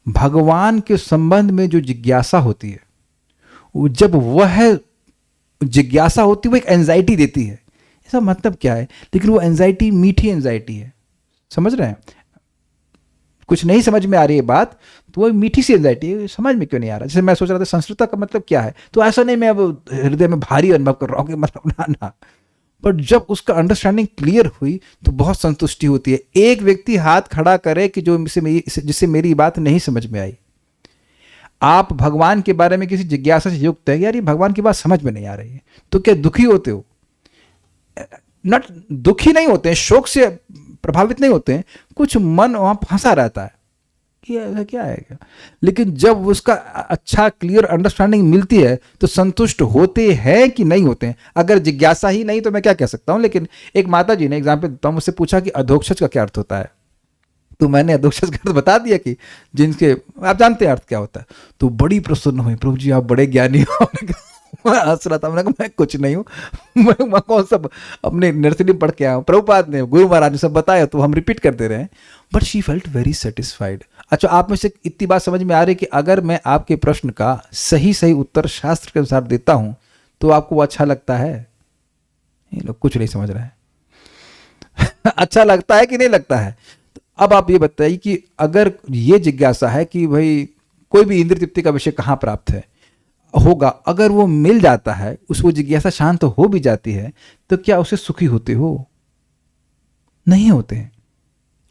भगवान के संबंध में जो जिज्ञासा होती है, जब वह जिज्ञासा होती है वो एक एंजाइटी देती है। इसका मतलब क्या है? लेकिन वो एंजाइटी मीठी एंजाइटी है, समझ रहे हैं? कुछ नहीं समझ में आ रही है बात, तो वो मीठी सी एंजाइटी है, समझ में क्यों नहीं आ रहा? जैसे मैं सोच रहा था संस्कृत का मतलब क्या है, तो ऐसा नहीं मैं अब हृदय में भारी अनुभव कर रहा हूँ कि मतलब ना, बट जब उसका अंडरस्टैंडिंग क्लियर हुई तो बहुत संतुष्टि होती है। एक व्यक्ति हाथ खड़ा करे कि जो जिससे मेरी बात नहीं समझ में आई, आप भगवान के बारे में किसी जिज्ञासा से युक्त है, यार ये भगवान की बात समझ में नहीं आ रही है, तो क्या दुखी होते हो? नट दुखी नहीं होते हैं, शोक से प्रभावित नहीं होते हैं, कुछ मन वहां फंसा रहता है कि ऐसा क्या है क्या? लेकिन जब उसका अच्छा क्लियर अंडरस्टैंडिंग मिलती है तो संतुष्ट होते हैं कि नहीं होते हैं? अगर जिज्ञासा ही नहीं तो मैं क्या कह सकता हूं। लेकिन एक माता जी ने एग्जाम्पल देता हूं, मुझसे पूछा कि अधोक्षज का क्या अर्थ होता है, तो मैंने अधोक्षज का अर्थ बता दिया कि जिनके, आप जानते हैं अर्थ क्या होता है। तो बड़ी प्रसन्न हुई, प्रभु जी आप बड़े ज्ञानी हो। मैं हंस रहा था, मैंने कहा मैं कुछ नहीं हूँ, मैं कौन सब अपने नर्सरी में पढ़ के आया हूँ, प्रभुपाद ने, गुरु महाराज ने सब बताया तो हम रिपीट करते रहे। But she felt very satisfied. अच्छा, आप में से इतनी बात समझ में आ रही है कि अगर मैं आपके प्रश्न का सही सही उत्तर शास्त्र के अनुसार देता हूं तो आपको वो अच्छा लगता है? ये लोग कुछ नहीं समझ रहे हैं। अच्छा लगता है कि नहीं लगता है? तो अब आप ये बताइए कि अगर ये जिज्ञासा है कि भाई कोई भी इंद्रिय तृप्ति का विषय कहाँ प्राप्त है होगा, अगर वो मिल जाता है, उसको जिज्ञासा शांत हो भी जाती है, तो क्या उसे सुखी होते हो? नहीं होते हैं।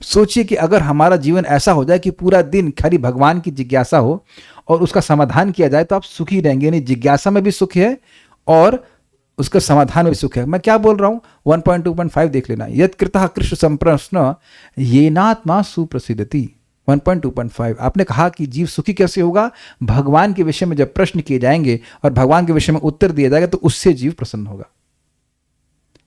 सोचिए कि अगर हमारा जीवन ऐसा हो जाए कि पूरा दिन खाली भगवान की जिज्ञासा हो और उसका समाधान किया जाए, तो आप सुखी रहेंगे। नहीं, जिज्ञासा में भी सुख है और उसका समाधान में भी सुख है। मैं क्या बोल रहा हूं? 1.2.5 देख लेना। यद कृतः कृष्ण संप्रश्न येनात्मा सुप्रसिद्धति। 1.2.5 आपने कहा कि जीव सुखी कैसे होगा? भगवान के विषय में जब प्रश्न किए जाएंगे और भगवान के विषय में उत्तर दिया जाएगा तो उससे जीव प्रसन्न होगा।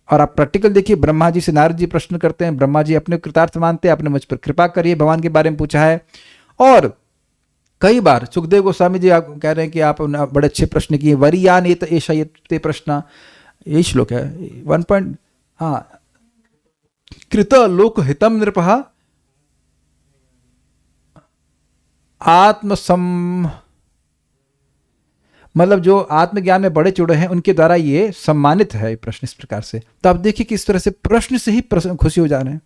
और आप प्रैक्टिकल देखिए, ब्रह्मा जी से नारद जी प्रश्न करते हैं, ब्रह्मा जी अपने कृतार्थ मानते हैं, आपने मुझ पर कृपा करिए, भगवान के बारे में पूछा है। और कई बार सुखदेव गोस्वामी जी आप कह रहे हैं कि आप बड़े अच्छे प्रश्न किए, वरीयान एत एषा ये प्रश्न, यही श्लोक है 1. हाँ, कृत लोक हितम नृपः आत्मसम, मतलब जो आत्मज्ञान में बड़े चुड़े हैं उनके द्वारा ये सम्मानित है प्रश्न इस प्रकार से। तो आप देखिए कि इस तरह से प्रश्न से ही खुशी हो जा रहे हैं।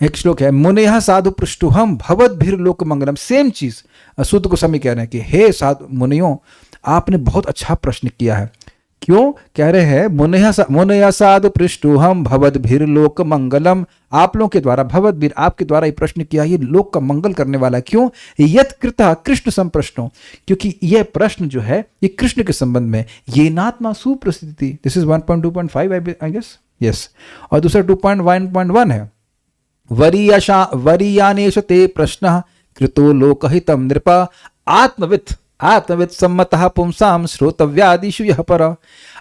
एक श्लोक है, मुनेह साधु पृष्ठुहम भवद्भिर लोक मंगलम। सेम चीज सूत गोस्वामी कह रहे हैं कि हे साधु मुनियों, आपने बहुत अच्छा प्रश्न किया है। क्यों कह रहे हैं? मुनेह साधु पृष्ठुहम भवद्भिर लोक मंगलम। आप लोगों के द्वारा, भवद्भिर आपके द्वारा ये प्रश्न किया, ये लोक का मंगल करने वाला है। क्यों? यत कृतः कृष्ण संप्रश्नो, क्योंकि यह प्रश्न जो है ये कृष्ण के संबंध में, ये नात्मा सुप्रसिद्धि। This is 1.2.5 I guess, yes. और दूसरा 2.1.1 है, वरीयानेश ते प्रश्न कृतो लोकहितम नृप आत्मवित् सम्मतः पुंसाम श्रोतव्यादिषु यह पर।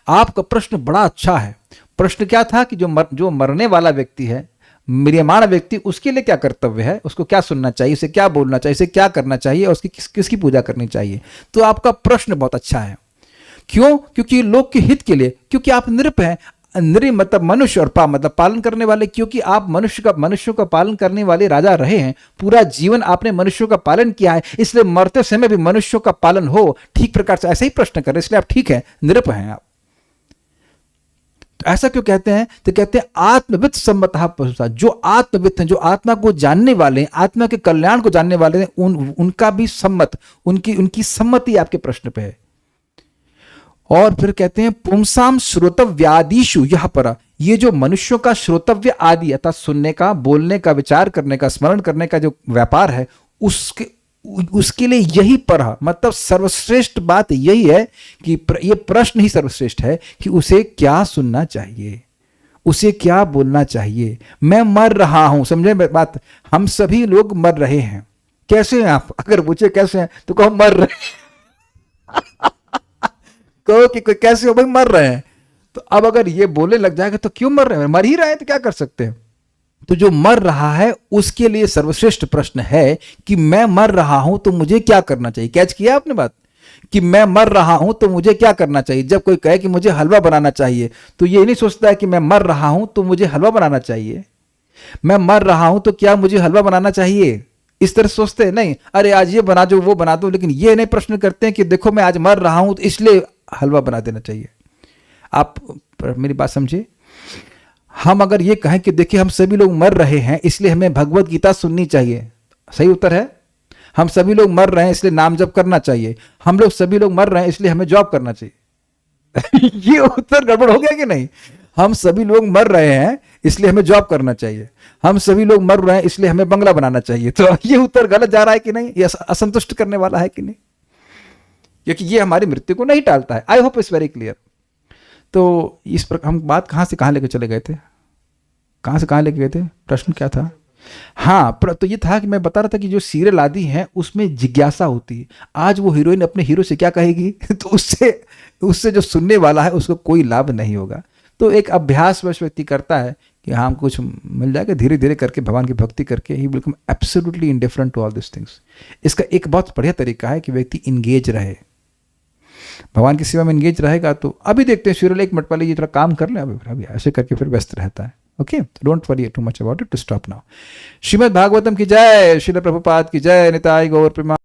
आपका प्रश्न बड़ा अच्छा है। प्रश्न क्या था कि जो मरने वाला व्यक्ति है, म्रियमाण व्यक्ति, उसके लिए क्या कर्तव्य है, उसको क्या सुनना चाहिए, उसे क्या बोलना चाहिए, उसे क्या करना चाहिए और उसकी किसकी पूजा करनी चाहिए। तो आपका प्रश्न बहुत अच्छा है। क्यों? क्योंकि लोक के हित के लिए, क्योंकि आप नृप हैं। नृ मतलब मनुष्य और पा मतलब पालन करने वाले, क्योंकि आप मनुष्यों का पालन करने वाले राजा रहे हैं। पूरा जीवन आपने मनुष्यों का पालन किया है, इसलिए मरते समय भी मनुष्यों का पालन हो ठीक प्रकार से। ऐसा ही प्रश्न कर रहे हैं, इसलिए आप ठीक है, नृप हैं आप। तो ऐसा क्यों कहते हैं? तो कहते हैं आत्मवित् सम्मतः पुंसा, जो आत्मवित् हैं, जो आत्मा को जानने वाले हैं, आत्मा के कल्याण को जानने वाले हैं, उनका भी सम्मत, उनकी सम्मति आपके प्रश्न पे है। और फिर कहते हैं पुंसाम श्रोतव्यादिषु यह पर, ये जो मनुष्यों का श्रोतव्य आदि अर्थात सुनने का, बोलने का, विचार करने का, स्मरण करने का जो व्यापार है, उसके लिए यही पर, मतलब सर्वश्रेष्ठ बात यही है कि ये प्रश्न ही सर्वश्रेष्ठ है कि उसे क्या सुनना चाहिए, उसे क्या बोलना चाहिए। मैं मर रहा हूं, समझे बात? हम सभी लोग मर रहे हैं। कैसे हैं आप? अगर पूछे कैसे हैं तो कहो मर रहे हैं। कहो कि कैसे हो भाई? मर रहे हैं। तो अब अगर ये बोलने लग जाएगा तो क्यों मर रहे हैं? मर ही रहे हैं तो क्या कर सकते हैं? तो जो मर रहा है उसके लिए सर्वश्रेष्ठ प्रश्न है कि मैं मर रहा हूं तो मुझे क्या करना चाहिए। कैच किया आपने बात कि मैं मर रहा हूं तो मुझे क्या करना चाहिए। जब कोई कहे कि मुझे हलवा बनाना चाहिए तो ये नहीं सोचता है कि मैं मर रहा हूं तो मुझे हलवा बनाना चाहिए, मैं मर रहा हूं तो क्या मुझे हलवा बनाना चाहिए, इस तरह सोचते हैं। नहीं, अरे आज ये बना दो वो बना दो, लेकिन ये नहीं प्रश्न करते हैं कि देखो मैं आज मर रहा हूं तो इसलिए हलवा बना देना चाहिए। आप मेरी बात समझिए। हम अगर ये कहें कि देखिए हम सभी लोग मर रहे हैं इसलिए हमें भगवत गीता सुननी चाहिए, सही उत्तर है हम सभी लोग मर रहे हैं इसलिए नाम जप करना चाहिए, हम लोग सभी लोग मर रहे हैं इसलिए हमें जॉब करना चाहिए। ये उत्तर गड़बड़ हो गया कि नहीं। हम सभी लोग मर रहे हैं इसलिए हमें जॉब करना चाहिए, हम सभी लोग मर रहे हैं इसलिए हमें बंगला बनाना चाहिए। तो ये उत्तर गलत जा रहा है कि नहीं, ये असंतुष्ट करने वाला है कि नहीं, क्योंकि ये हमारी मृत्यु को नहीं टालता है। I hope it's very clear. तो इस प्रकार हम बात कहाँ से कहाँ लेके चले गए थे, कहाँ से कहाँ लेके गए थे, प्रश्न क्या था। हाँ, तो ये था कि मैं बता रहा था कि जो सीरियल आदि हैं उसमें जिज्ञासा होती है। आज वो हीरोइन अपने हीरो से क्या कहेगी तो उससे जो सुनने वाला है उसको कोई लाभ नहीं होगा। तो एक अभ्यासवश व्यक्ति करता है कि हाँ कुछ मिल जाएगा, धीरे धीरे करके भगवान की भक्ति करके ही बिल्कुल absolutely indifferent to all this things. इसका एक बहुत बढ़िया तरीका है कि व्यक्ति इंगेज रहे, भगवान की सेवा में इंगेज रहेगा। तो अभी देखते हैं सीरियल, एक मिनट पहले ये थोड़ा काम कर लें, अभी ऐसे करके फिर व्यस्त रहता है। Okay, don't worry too much about it, to stop now. Shrimad Bhagavatam की जय, श्रील प्रभुपाद की जय, निताई गौर प्रेमा।